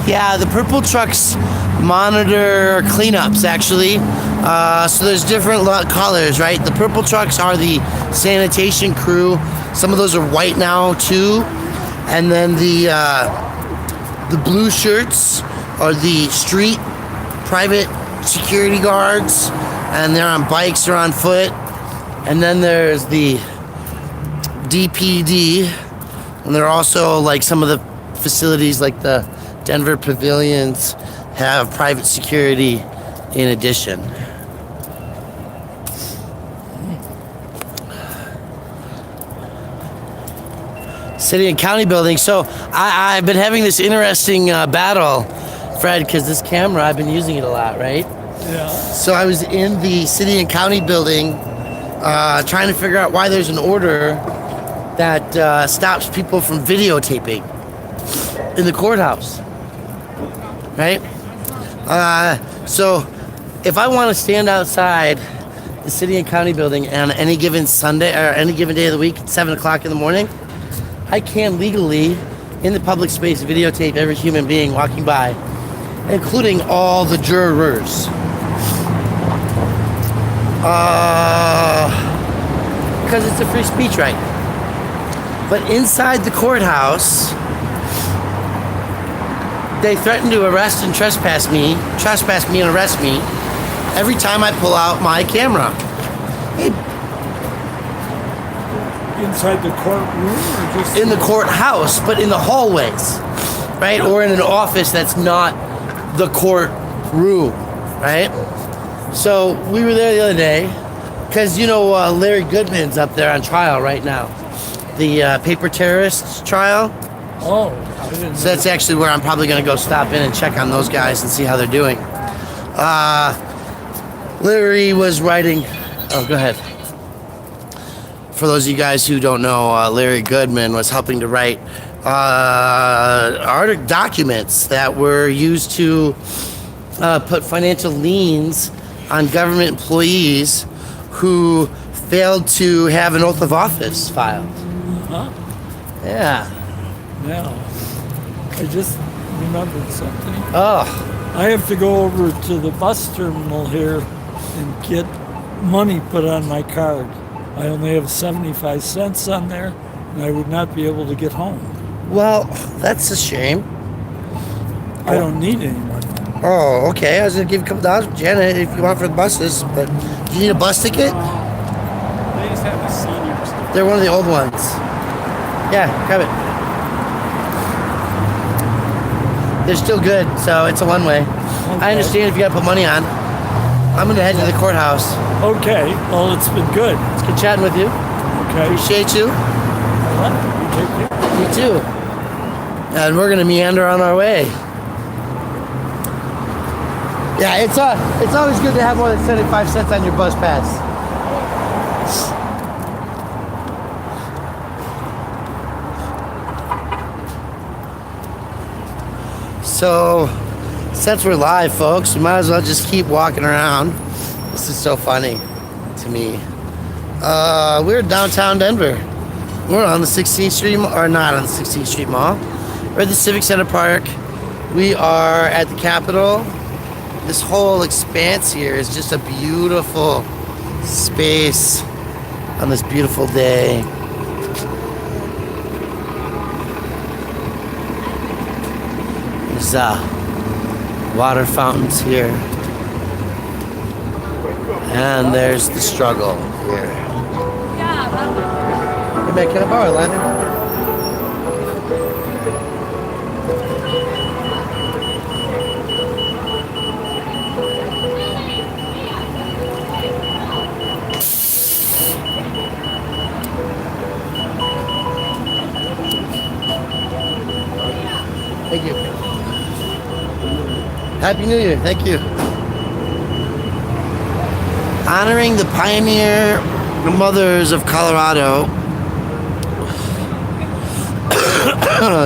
Yeah, the purple trucks monitor cleanups, actually. So there's different colors, right? The purple trucks are the sanitation crew. Some of those are white now, too. And then the blue shirts are the street private security guards. And they're on bikes or on foot. And then there's the DPD. And they're also, like, some of the facilities, like the Denver pavilions, have private security in addition. City and county building. So I've been having this interesting battle, Fred, because this camera, I've been using it a lot, right? Yeah. So I was in the city and county building trying to figure out why there's an order that stops people from videotaping in the courthouse, right? So if I want to stand outside the city and county building on any given Sunday or any given day of the week at 7 o'clock in the morning, I can legally, in the public space, videotape every human being walking by, including all the jurors. Because it's a free speech right. But inside the courthouse, they threaten to arrest and trespass me and arrest me every time I pull out my camera. Inside the courtroom or just in the courthouse, but in the hallways, right? Or in an office that's not the courtroom, right? So we were there the other day because, you know, Larry Goodman's up there on trial right now. The paper terrorists trial. Oh, I didn't So that's actually where I'm probably going to go stop in and check on those guys and see how they're doing. Larry was writing... Oh, go ahead. For those of you guys who don't know, Larry Goodman was helping to write documents that were used to put financial liens on government employees who failed to have an oath of office filed. Huh? Yeah. Now, I just remembered something. Oh. I have to go over to the bus terminal here and get money put on my card. I only have 75 cents on there, and I would not be able to get home. Well, that's a shame. I don't need any money. Oh, okay. I was going to give you a couple dollars, Janet, if you want for the buses, but do you need a bus ticket? They just have the seniors. They're one of the old ones. Yeah, grab it. They're still good, so it's a one-way. Okay. I understand if you got to put money on. I'm going to head to the courthouse. Okay. Well, it's been good. It's good chatting with you. Okay. Appreciate you. You take care. You too. And we're going to meander on our way. Yeah, it's always good to have more than 75 cents on your bus pass. So, since we're live, folks, we might as well just keep walking around. This is so funny to me. We're downtown Denver. We're on the 16th Street, or not on the 16th Street Mall. We're at the Civic Center Park. We are at the Capitol. This whole expanse here is just a beautiful space on this beautiful day. There's water fountains here. And there's the struggle here. Hey man, can I borrow a lantern? Thank you. Happy New Year. Thank you. Honoring the pioneer mothers of Colorado,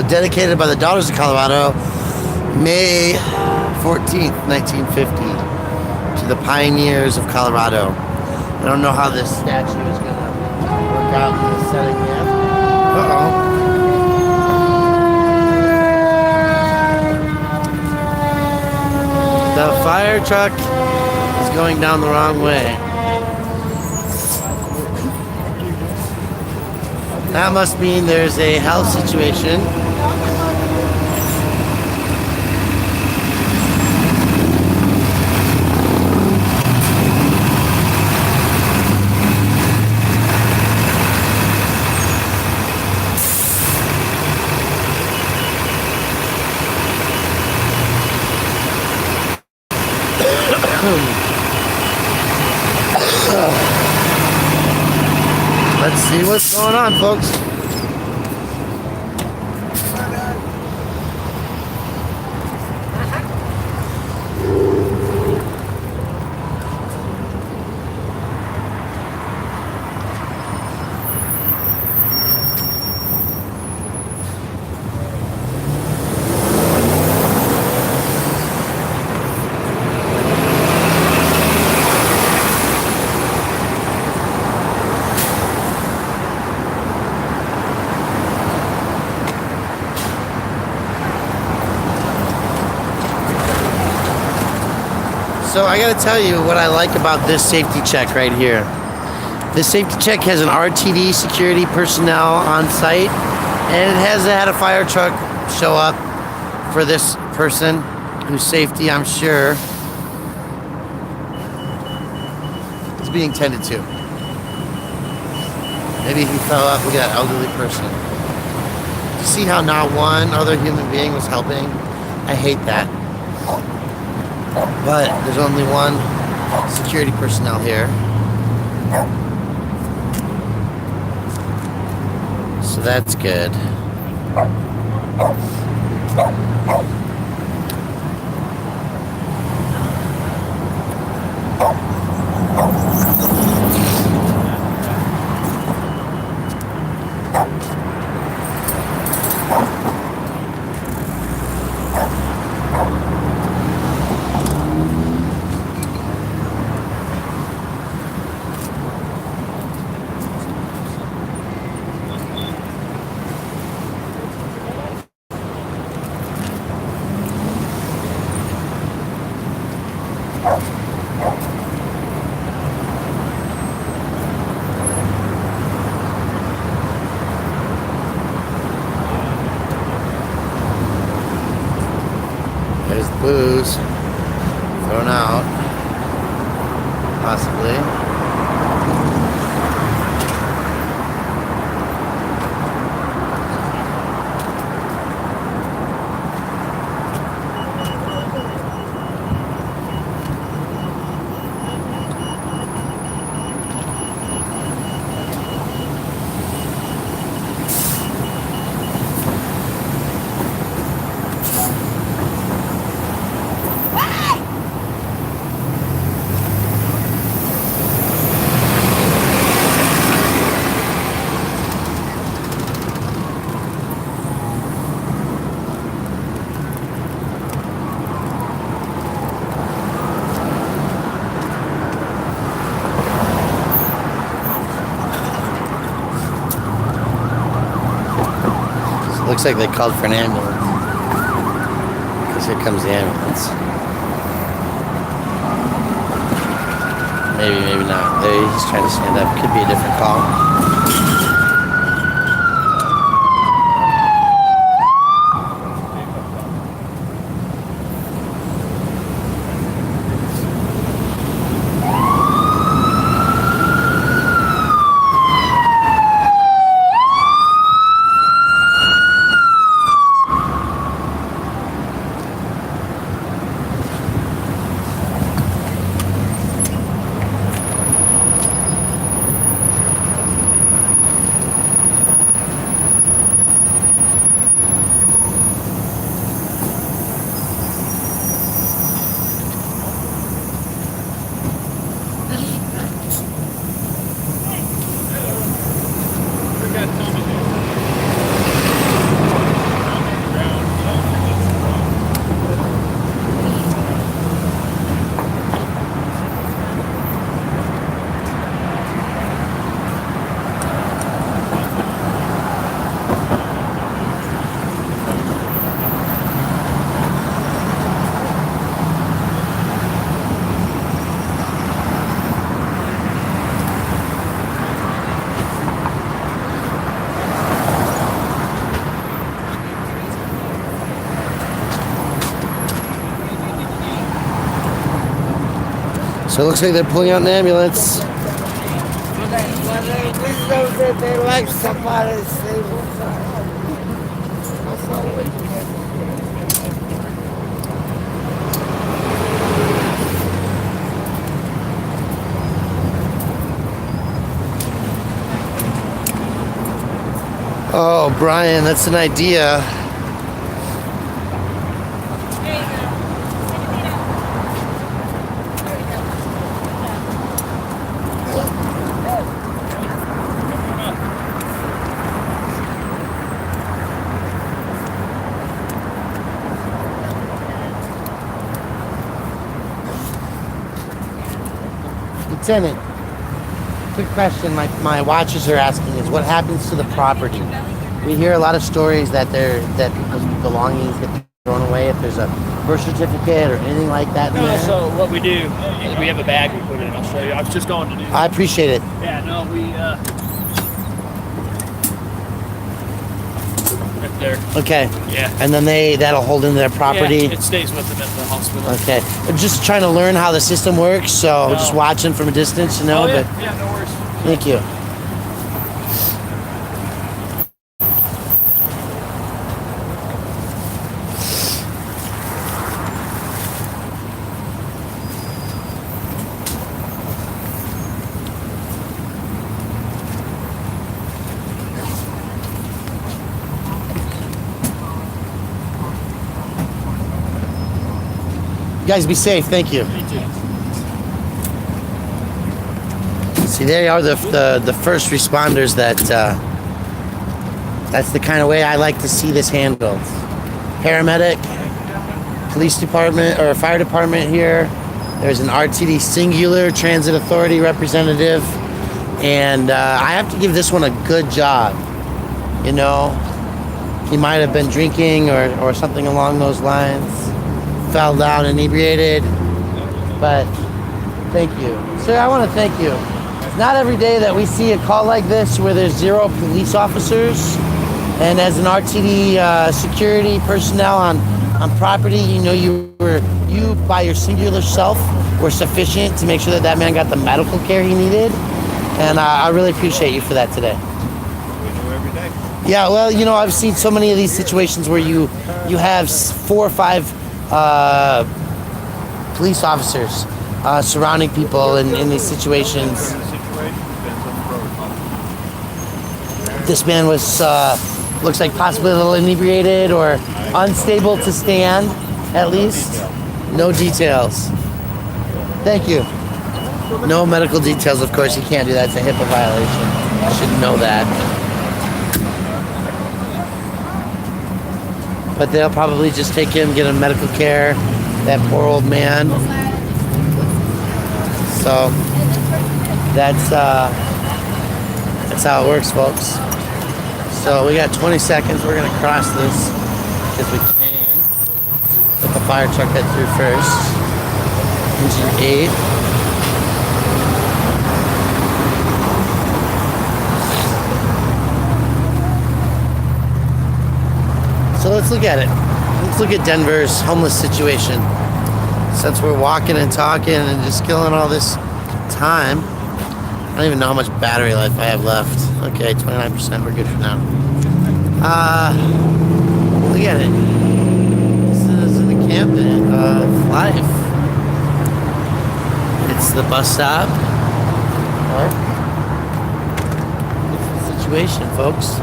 dedicated by the Daughters of Colorado, May 14th, 1950, to the pioneers of Colorado. I don't know how this statue is going to work out in this setting yet. Uh-oh. The fire truck is going down the wrong way. That must mean there's a health situation. Let's see what's going on, folks. So I gotta tell you what I like about this safety check right here. This safety check has an RTD security personnel on site, and it has had a fire truck show up for this person whose safety, I'm sure, is being tended to. Maybe he fell off. Look at that elderly person. To see how not one other human being was helping, I hate that. But there's only one security personnel here. So that's good. There's booze thrown out, possibly. Looks like they called for an ambulance. Because here comes the ambulance. Maybe, maybe not. There, he's trying to stand up. Could be a different call. So it looks like they're pulling out an ambulance. When they know that they like somebody, they will Oh, Brian, that's an idea. Lieutenant, quick question my watchers are asking is what happens to the property? We hear a lot of stories that people's belongings get thrown away if there's a birth certificate or anything like that in No, there. so what we do is we have a bag we put in. I'll show you. I was just going to do that. I appreciate it. Yeah, no, we department there. Okay. Yeah. And then that'll hold into their property. Yeah, it stays with them at the hospital. Okay. I'm just trying to learn how the system works, so No. just watching from a distance, you know. Oh, yeah. But Yeah, no worries. thank you. You guys be safe. Thank you. See, they are the first responders that that's the kind of way I like to see this handled. Paramedic, police department or fire department here. There's an RTD singular transit authority representative, and I have to give this one a good job. You know, he might have been drinking or something along those lines. Fell down inebriated, but thank you. Sir, I want to thank you. It's not every day that we see a call like this where there's 0 police officers, and as an RTD security personnel on property, you know, you by your singular self were sufficient to make sure that man got the medical care he needed, and I really appreciate you for that today. We do every day. Yeah, well, you know, I've seen so many of these situations where you have 4 or 5 police officers surrounding people in these situations. This man was, looks like possibly a little inebriated or unstable to stand, at least. No details. Thank you. No medical details, of course. You can't do that. It's a HIPAA violation. You should know that. But they'll probably just take him, get him medical care. That poor old man. So that's how it works, folks. So we got 20 seconds. We're gonna cross this because we can. Let the fire truck head through first. Engine 8. So let's look at it. Let's look at Denver's homeless situation. Since we're walking and talking and just killing all this time, I don't even know how much battery life I have left. Okay, 29%, we're good for now. Look at it. This is an encampment of life. It's the bus stop. It's the situation, folks.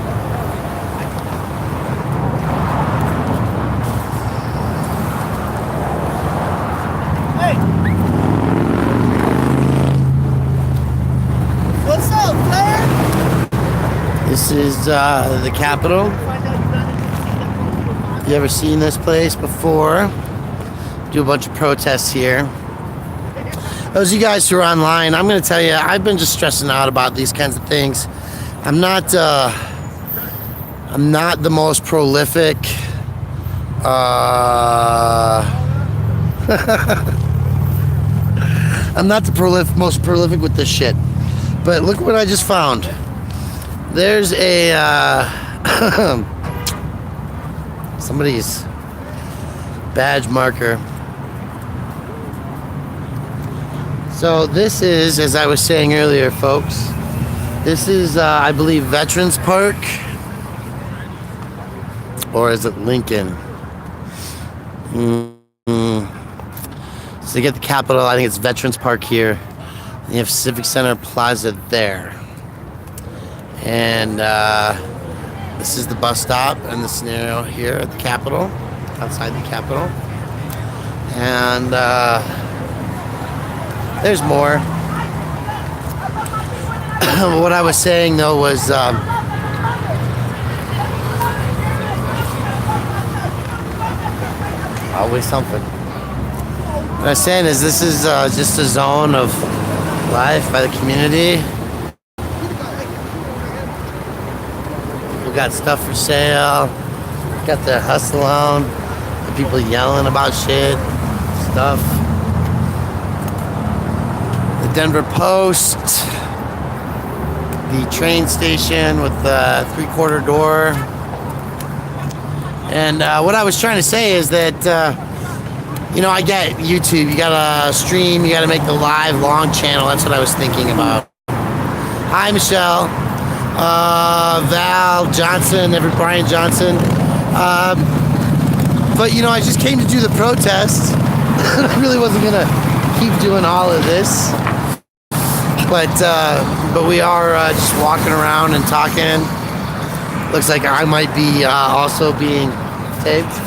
This is the Capitol. You ever seen this place before? Do a bunch of protests here. Those of you guys who are online, I'm going to tell you, I've been just stressing out about these kinds of things. I'm not the most prolific. I'm not the most prolific with this shit. But look what I just found. There's a somebody's badge marker. So this is, as I was saying earlier, folks, this is, I believe, Veterans Park. Or is it Lincoln? So you get the Capitol, I think it's Veterans Park here. And you have Civic Center Plaza there. And this is the bus stop and the scenario here at the Capitol, outside the Capitol. And there's more. What I was saying though was always something. What I was saying is this is just a zone of life by the community. We got stuff for sale. Got the hustle on. The people yelling about shit, stuff. The Denver Post. The train station with the 3/4 door. And what I was trying to say is that, I get YouTube. You gotta stream. You gotta make the live long channel. That's what I was thinking about. Hi, Michelle, Val Johnson, Brian Johnson. But I just came to do the protest. I really wasn't gonna keep doing all of this. But we are just walking around and talking. Looks like I might be also being taped.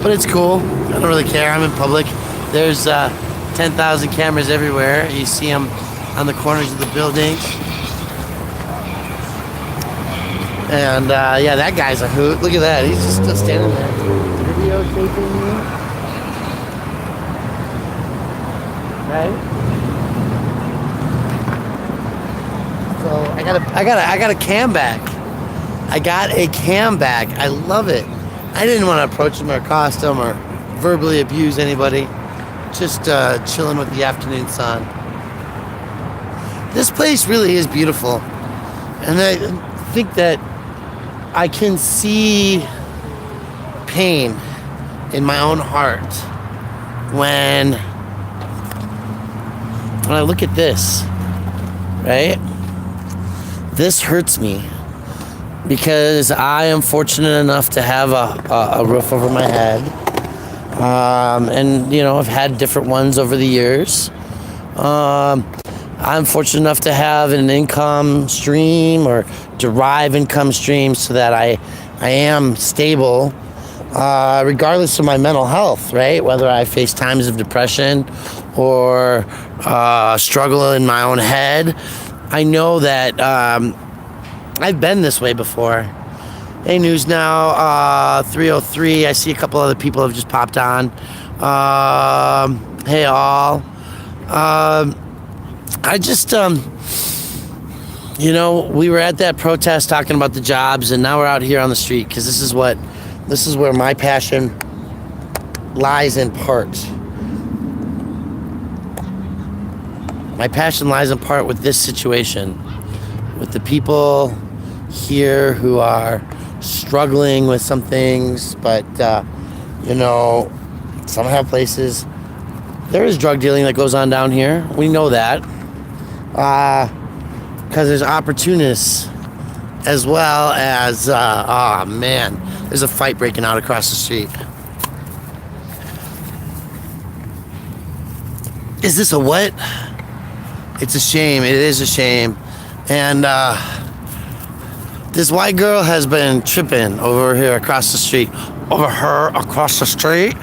But it's cool. I don't really care. I'm in public. There's 10,000 cameras everywhere. You see them on the corners of the buildings. And yeah, that guy's a hoot. Look at that. He's just still standing there. Videotaping me. Right? So I got a cam back. I got a cam back. I love it. I didn't want to approach him or accost him or verbally abuse anybody. Just chilling with the afternoon sun. This place really is beautiful. And I think that I can see pain in my own heart when I look at this, right? This hurts me because I am fortunate enough to have a roof over my head. And, I've had different ones over the years. I'm fortunate enough to have an income stream or derive income streams so that I am stable, regardless of my mental health, right? Whether I face times of depression or struggle in my own head. I know that I've been this way before. Hey, News Now, 303. I see a couple other people have just popped on. Hey, all. I just, we were at that protest talking about the jobs, and now we're out here on the street because this is where my passion lies in part. My passion lies in part with this situation, with the people here who are struggling with some things, but, some have places. There is drug dealing that goes on down here. We know that. Because there's opportunists as well as, there's a fight breaking out across the street. Is this a what? It's a shame. It is a shame. And this white girl has been tripping over here across the street. Over her across the street.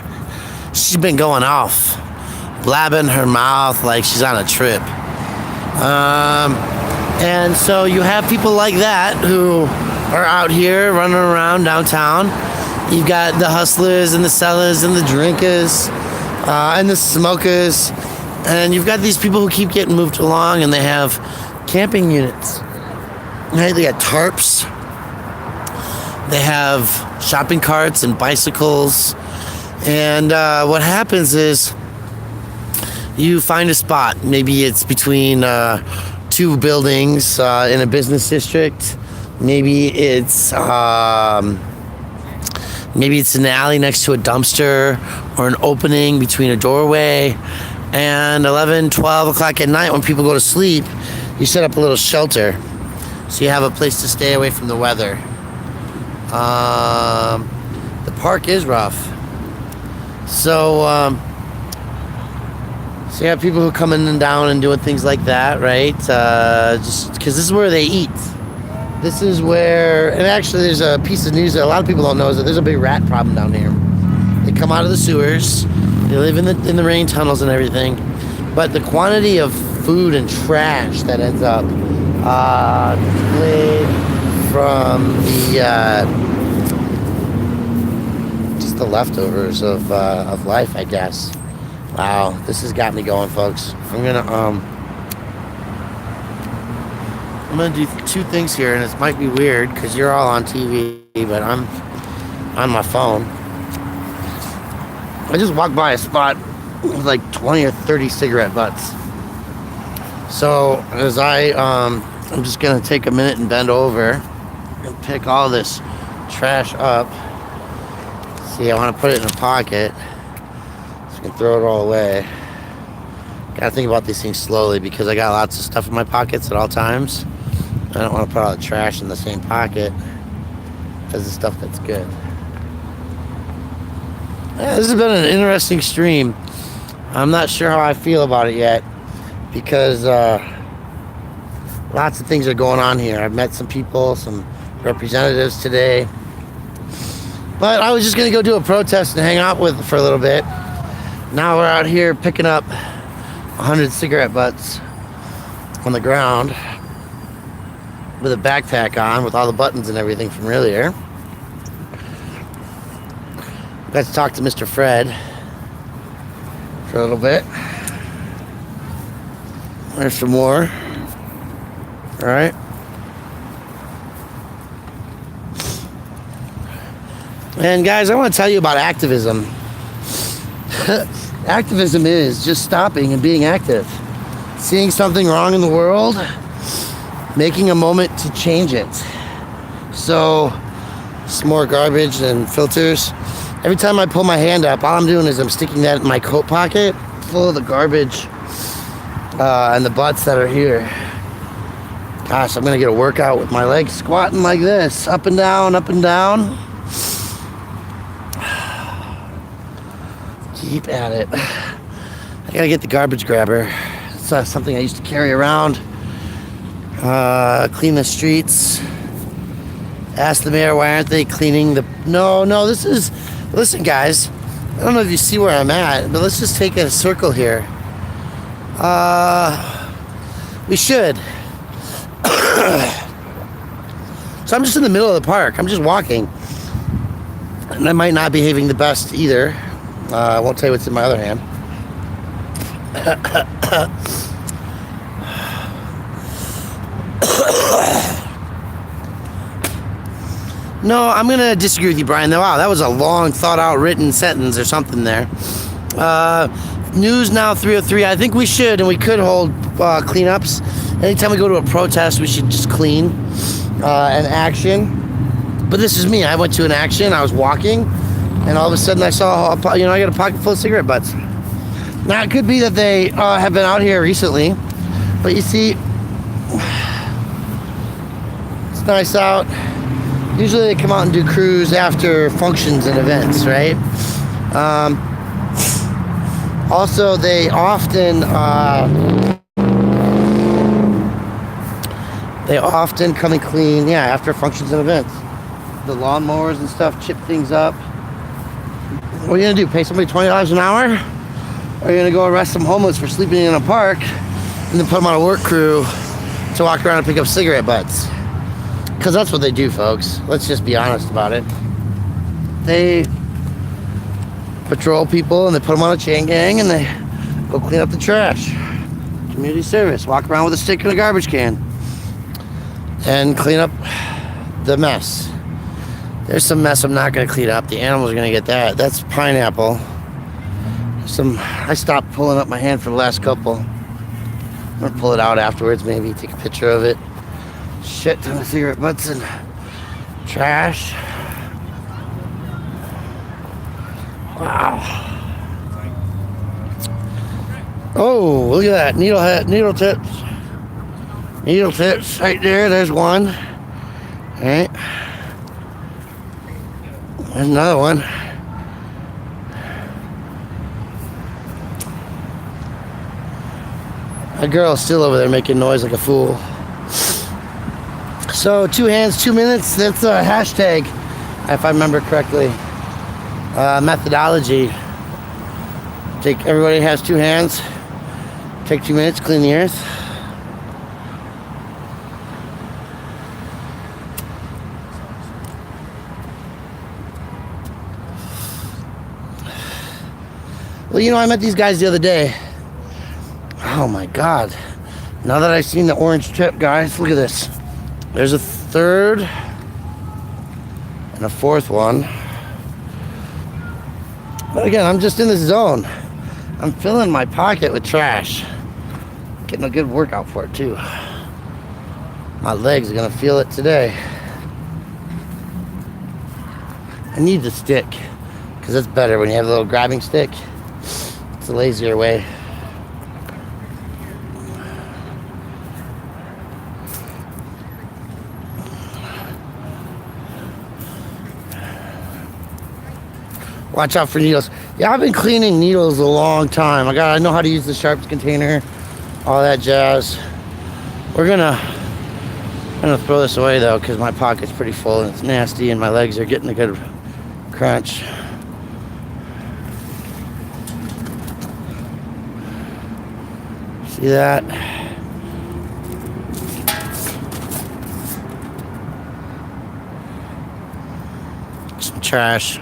She's been going off, blabbing her mouth like she's on a trip. And so you have people like that who are out here running around downtown. You've got the hustlers and the sellers and the drinkers and the smokers. And you've got these people who keep getting moved along, and they have camping units. Right? They got tarps. They have shopping carts and bicycles. And what happens is you find a spot. Maybe it's between two buildings in a business district. Maybe it's an alley next to a dumpster, or an opening between a doorway. And 11, 12 o'clock at night, when people go to sleep, you set up a little shelter so you have a place to stay away from the weather. The park is rough. So you have people who come in and down and doing things like that, right? Just because this is where they eat. This is where, and actually there's a piece of news that a lot of people don't know, is that there's a big rat problem down here. They come out of the sewers. They live in the rain tunnels and everything, but the quantity of food and trash that ends up laid from just the leftovers of life, I guess. Wow, this has got me going, folks. I'm gonna do two things here, and it might be weird because you're all on TV, but I'm on my phone. I just walked by a spot with like 20 or 30 cigarette butts. So as I'm just gonna take a minute and bend over and pick all this trash up. See, I want to put it in a pocket so I can throw it all away. Gotta think about these things slowly because I got lots of stuff in my pockets at all times. I don't want to put all the trash in the same pocket because the stuff that's good. Yeah, this has been an interesting stream. I'm not sure how I feel about it yet because lots of things are going on here. I've met some people, some representatives today. But I was just going to go do a protest and hang out with for a little bit. Now we're out here picking up 100 cigarette butts on the ground with a backpack on with all the buttons and everything from earlier. Got to talk to Mr. Fred for a little bit. There's some more. All right. And guys, I want to tell you about activism. Activism is just stopping and being active. Seeing something wrong in the world, making a moment to change it. So, some more garbage and filters. Every time I pull my hand up, all I'm doing is I'm sticking that in my coat pocket, full of the garbage and the butts that are here. Gosh, I'm gonna get a workout with my legs squatting like this, up and down, up and down. Keep at it. I gotta get the garbage grabber. It's something I used to carry around. Clean the streets. Ask the mayor, why aren't they cleaning the... No, this is... Listen, guys. I don't know if you see where I'm at, but let's just take a circle here. We should. So I'm just in the middle of the park. I'm just walking. And I might not be behaving the best either. I won't tell you what's in my other hand. No, I'm going to disagree with you, Brian. Wow, that was a long, thought-out, written sentence or something there. News Now 303. I think we should and we could hold cleanups. Anytime we go to a protest, we should just clean an action. But this is me. I went to an action. I was walking, and all of a sudden I saw, I got a pocket full of cigarette butts. Now, it could be that they have been out here recently, but you see, it's nice out. Usually they come out and do crews after functions and events, right? Also, they often come and clean, after functions and events. The lawnmowers and stuff, chip things up. What are you gonna do? Pay somebody $20 an hour? Or are you gonna go arrest some homeless for sleeping in a park and then put them on a work crew to walk around and pick up cigarette butts? Because that's what they do, folks. Let's just be honest about it. They patrol people and they put them on a chain gang and they go clean up the trash. Community service. Walk around with a stick and a garbage can and clean up the mess. There's some mess I'm not going to clean up. The animals are going to get that. That's pineapple. I stopped pulling up my hand for the last couple. I'm going to pull it out afterwards, maybe take a picture of it. Shit ton of cigarette butts and trash. Wow. Oh, look at that. Needle tips. Needle tips right there. There's one. All right. There's another one. That girl's still over there making noise like a fool. So 2 hands, 2 minutes. That's a hashtag, if I remember correctly. Methodology. Everybody has 2 hands. Take 2 minutes, clean the earth. Well, I met these guys the other day. Oh my God. Now that I've seen the orange tip, guys, look at this. There's a third and a fourth one. But again, I'm just in this zone. I'm filling my pocket with trash. Getting a good workout for it too. My legs are gonna feel it today. I need the stick because it's better when you have a little grabbing stick. It's a lazier way. Watch out for needles. Yeah, I've been cleaning needles a long time. I know how to use the sharps container, all that jazz. I'm gonna throw this away though because my pocket's pretty full and it's nasty and my legs are getting a good crunch. See that? Some trash.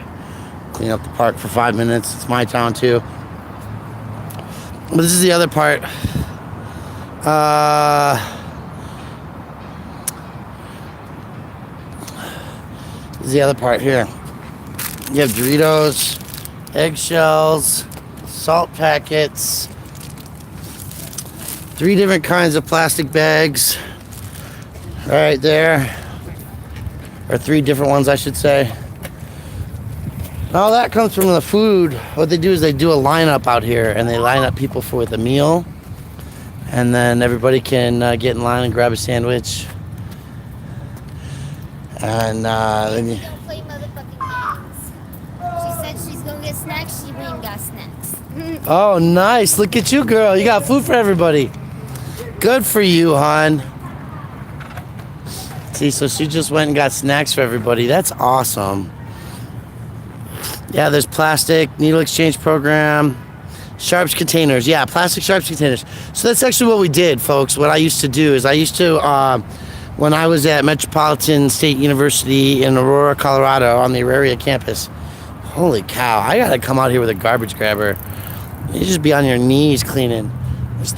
Clean up the park for 5 minutes. It's my town too. But this is the other part. This is the other part here. You have Doritos, eggshells, salt packets, 3 different kinds of plastic bags right there. Or 3 different ones, I should say. All that comes from the food. What they do is they do a lineup out here, and they line up people with a meal, and then everybody can get in line and grab a sandwich. And then you... Don't play motherfucking games. She said she's gonna get snacks. She went and got snacks. Oh, nice! Look at you, girl. You got food for everybody. Good for you, hon. See, so she just went and got snacks for everybody. That's awesome. Yeah, there's plastic, needle exchange program, sharps containers. Yeah, plastic sharps containers. So that's actually what we did, folks. What I used to do is when I was at Metropolitan State University in Aurora, Colorado on the Auraria campus. Holy cow, I gotta come out here with a garbage grabber. You just be on your knees cleaning. There's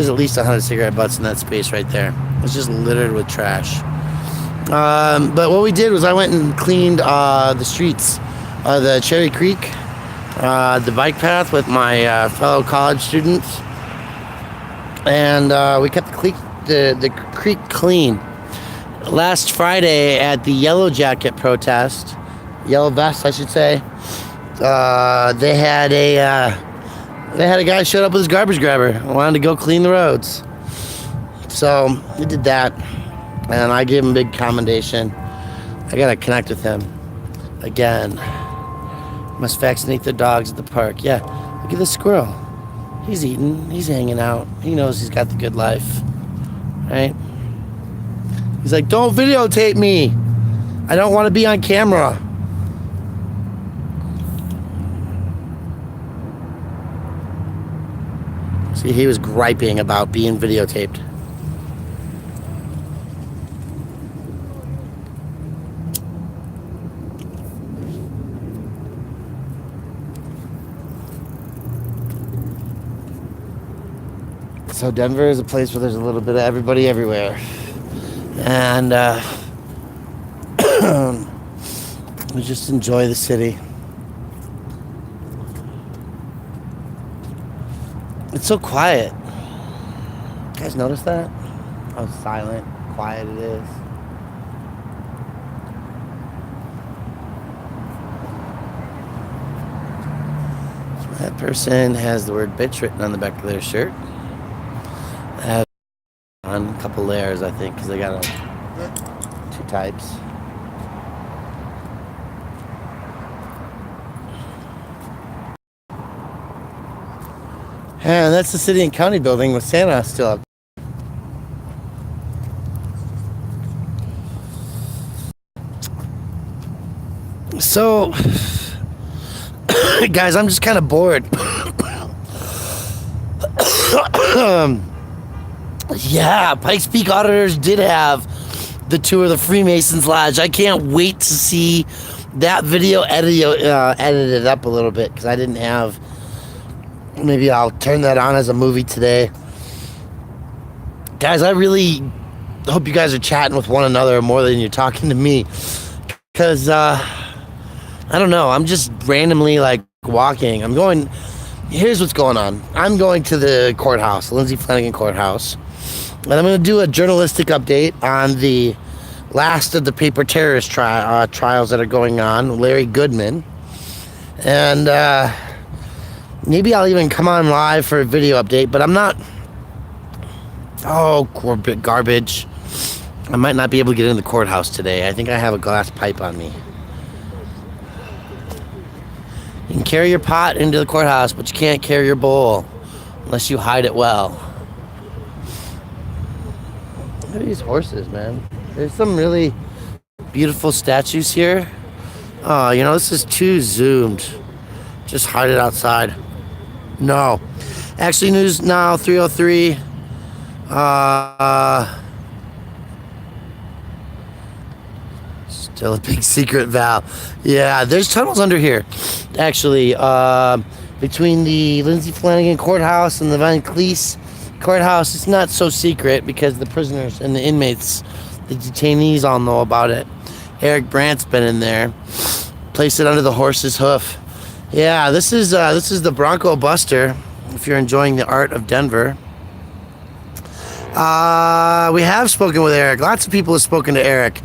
at least 100 cigarette butts in that space right there. It's just littered with trash. But what we did was I went and cleaned the streets, the Cherry Creek, the bike path with my fellow college students, and we kept the creek clean. Last Friday at the Yellow Jacket protest, Yellow Vest, I should say, they had a guy showed up with his garbage grabber and wanted to go clean the roads. So we did that. And I gave him a big commendation. I gotta connect with him again. Must vaccinate their dogs at the park. Yeah, look at this squirrel. He's eating, he's hanging out. He knows he's got the good life, right? He's like, don't videotape me. I don't want to be on camera. See, he was griping about being videotaped. So Denver is a place where there's a little bit of everybody everywhere. And we just enjoy the city. It's so quiet. You guys notice that? How silent, quiet it is. That person has the word bitch written on the back of their shirt. I have on a couple layers, I think, because they got 2 types. And that's the city and county building with Santa still up. So, guys, I'm just kind of bored. Yeah, Pikes Peak auditors did have the tour of the Freemasons Lodge. I can't wait to see that video edited up a little bit because I didn't have. Maybe I'll turn that on as a movie today. Guys, I really hope you guys are chatting with one another more than you're talking to me. Because, I don't know, I'm just randomly, walking. Here's what's going on. I'm going to the courthouse, Lindsay Flanagan Courthouse. And I'm going to do a journalistic update on last of the paper terrorist trials that are going on, Larry Goodman. And maybe I'll even come on live for a video update, but I'm not. Oh, corporate garbage. I might not be able to get in the courthouse today. I think I have a glass pipe on me. You can carry your pot into the courthouse, but you can't carry your bowl unless you hide it well. Look at these horses, man. There's some really beautiful statues here. Oh, you know, this is too zoomed. Just hide it outside. No. Actually, news now, 303. Still a big secret, Val. Yeah, there's tunnels under here. Actually, between the Lindsay Flanagan Courthouse and the Van Cleese Courthouse, it's not so secret because the prisoners and the inmates, the detainees all know about it. Eric Brandt's been in there. Place it under the horse's hoof. Yeah, this is the Bronco Buster, if you're enjoying the art of Denver. We have spoken with Eric. Lots of people have spoken to Eric.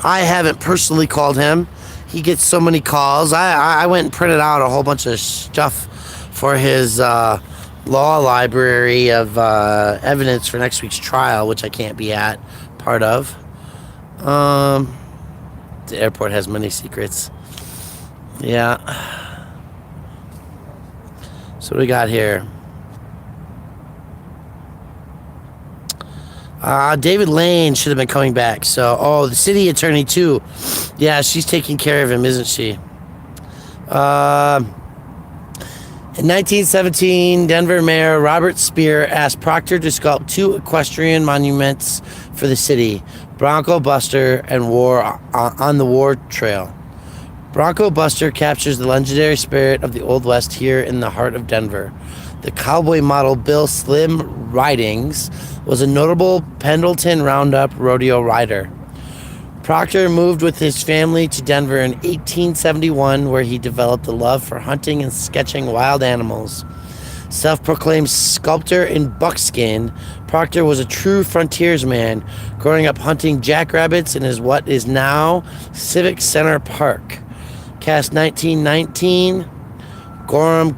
I haven't personally called him. He gets so many calls. I went and printed out a whole bunch of stuff for his law library of evidence for next week's trial, which I can't be part of. The airport has many secrets. Yeah. So what do we got here? David Lane should have been coming back. So, the city attorney too. Yeah, she's taking care of him, isn't she? In 1917, Denver Mayor Robert Speer asked Proctor to sculpt 2 equestrian monuments for the city, Bronco Buster and War on the War Trail. Bronco Buster captures the legendary spirit of the Old West here in the heart of Denver. The cowboy model Bill Slim Ridings was a notable Pendleton Roundup rodeo rider. Proctor moved with his family to Denver in 1871, where he developed a love for hunting and sketching wild animals. Self-proclaimed sculptor in buckskin, Proctor was a true frontiersman, growing up hunting jackrabbits in what is now Civic Center Park. Cast 1919, Gorham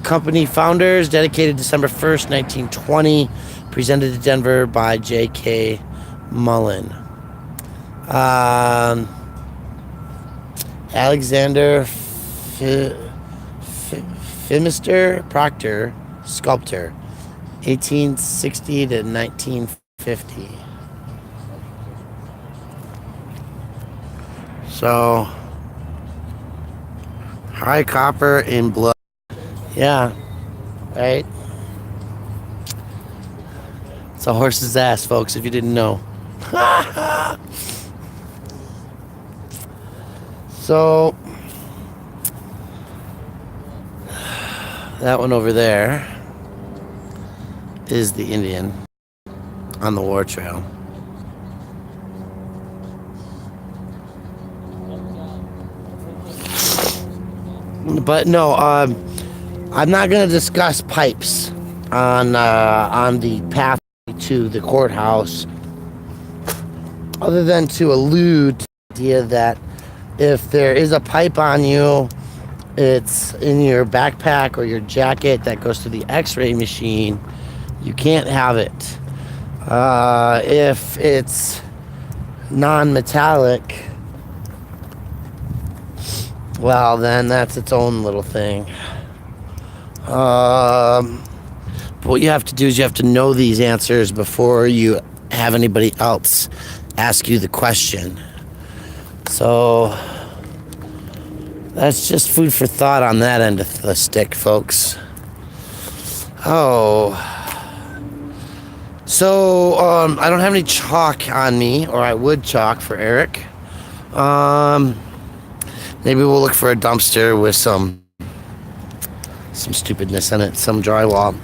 Company founders, dedicated December 1st, 1920, presented to Denver by J.K. Mullen. Alexander Phimister Proctor, sculptor, 1860 to 1950. So, high copper in blood. Yeah, right? It's a horse's ass, folks, if you didn't know. So, that one over there is the Indian on the war trail. But no, I'm not going to discuss pipes on the path to the courthouse, other than to allude to the idea that if there is a pipe on you, it's in your backpack or your jacket that goes to the x-ray machine, you can't have it. If it's non-metallic, well, then that's its own little thing. But what you have to do is you have to know these answers before you have anybody else ask you the question. So that's just food for thought on that end of the stick, folks. So I don't have any chalk on me, or I would chalk for Eric. Maybe we'll look for a dumpster with some stupidness in it, some drywall.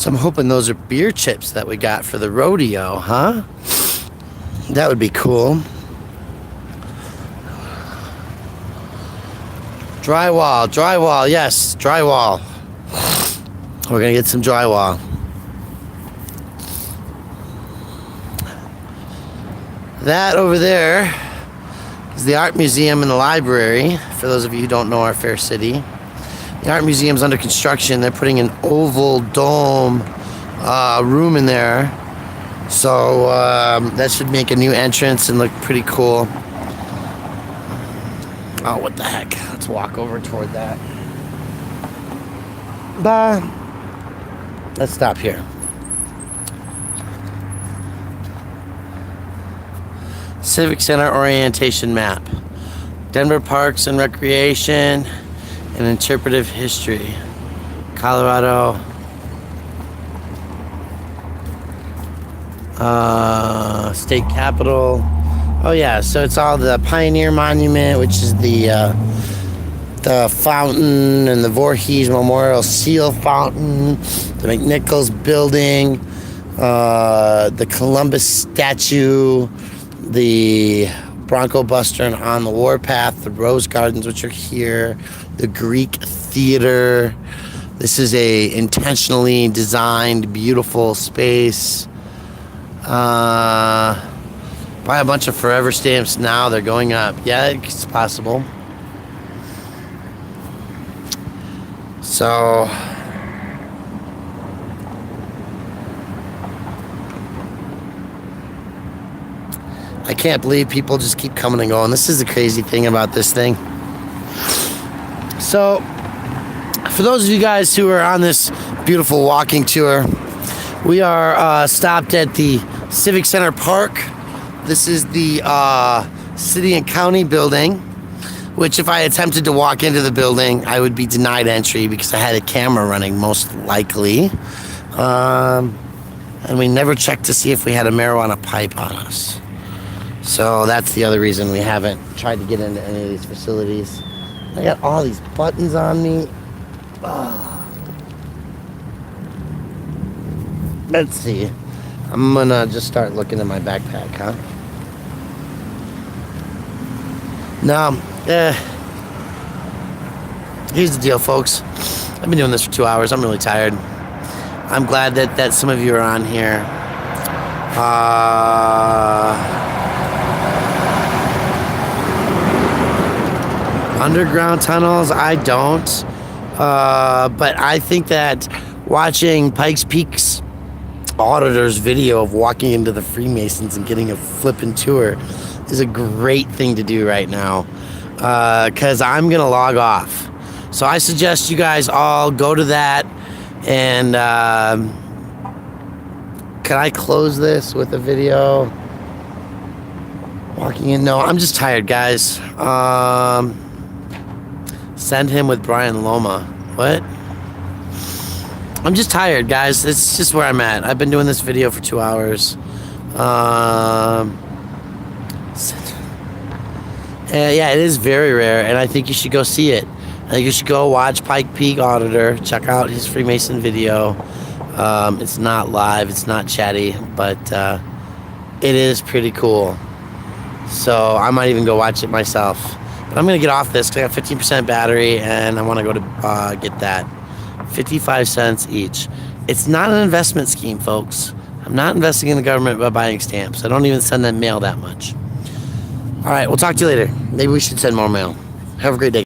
So I'm hoping those are beer chips that we got for the rodeo, huh? That would be cool. Drywall, yes, drywall. We're gonna get some drywall. That over there is the art museum and the library, for those of you who don't know our fair city. The art museum's under construction. They're putting an oval dome room in there. So that should make a new entrance and look pretty cool. Oh, what the heck? Let's walk over toward that. Let's stop here. Civic Center orientation map. Denver Parks and Recreation and Interpretive History. Colorado. State Capitol. Oh yeah, so it's all the Pioneer Monument, which is the fountain, and the Voorhees Memorial Seal Fountain, the McNichols Building, the Columbus statue, the Bronco Buster and On the Warpath, the Rose Gardens, which are here, the Greek Theater. This is a intentionally designed, beautiful space. Buy a bunch of forever stamps now, they're going up. Yeah, it's possible. So I can't believe people just keep coming and going. This is the crazy thing about this thing. So for those of you guys who are on this beautiful walking tour, we are stopped at the Civic Center Park. This is the city and county building, which if I attempted to walk into the building, I would be denied entry because I had a camera running, most likely. And we never checked to see if we had a marijuana pipe on us. So that's the other reason we haven't tried to get into any of these facilities. I got all these buttons on me. Let's see. I'm gonna just start looking in my backpack, huh? No, here's the deal, folks. I've been doing this for 2 hours. I'm really tired. I'm glad that some of you are on here. Underground tunnels, I don't. But I think that watching Pikes Peak's auditor's video of walking into the Freemasons and getting a flippin' tour is a great thing to do right now, because I'm gonna log off. So I suggest you guys all go to that. And can I close this with a video? Walking in? No, I'm just tired, guys. Send him with Brian Loma. What? I'm just tired, guys. It's just where I'm at. I've been doing this video for 2 hours. Yeah, it is very rare, and I think you should go see it. I think you should go watch Pike Peak Auditor. Check out his Freemason video. It's not live, it's not chatty, but it is pretty cool. So I might even go watch it myself. But I'm gonna get off this because I got 15% battery, and I want to go to get that. 55 cents each. It's not an investment scheme, folks. I'm not investing in the government by buying stamps. I don't even send them mail that much. All right, we'll talk to you later. Maybe we should send more mail. Have a great day.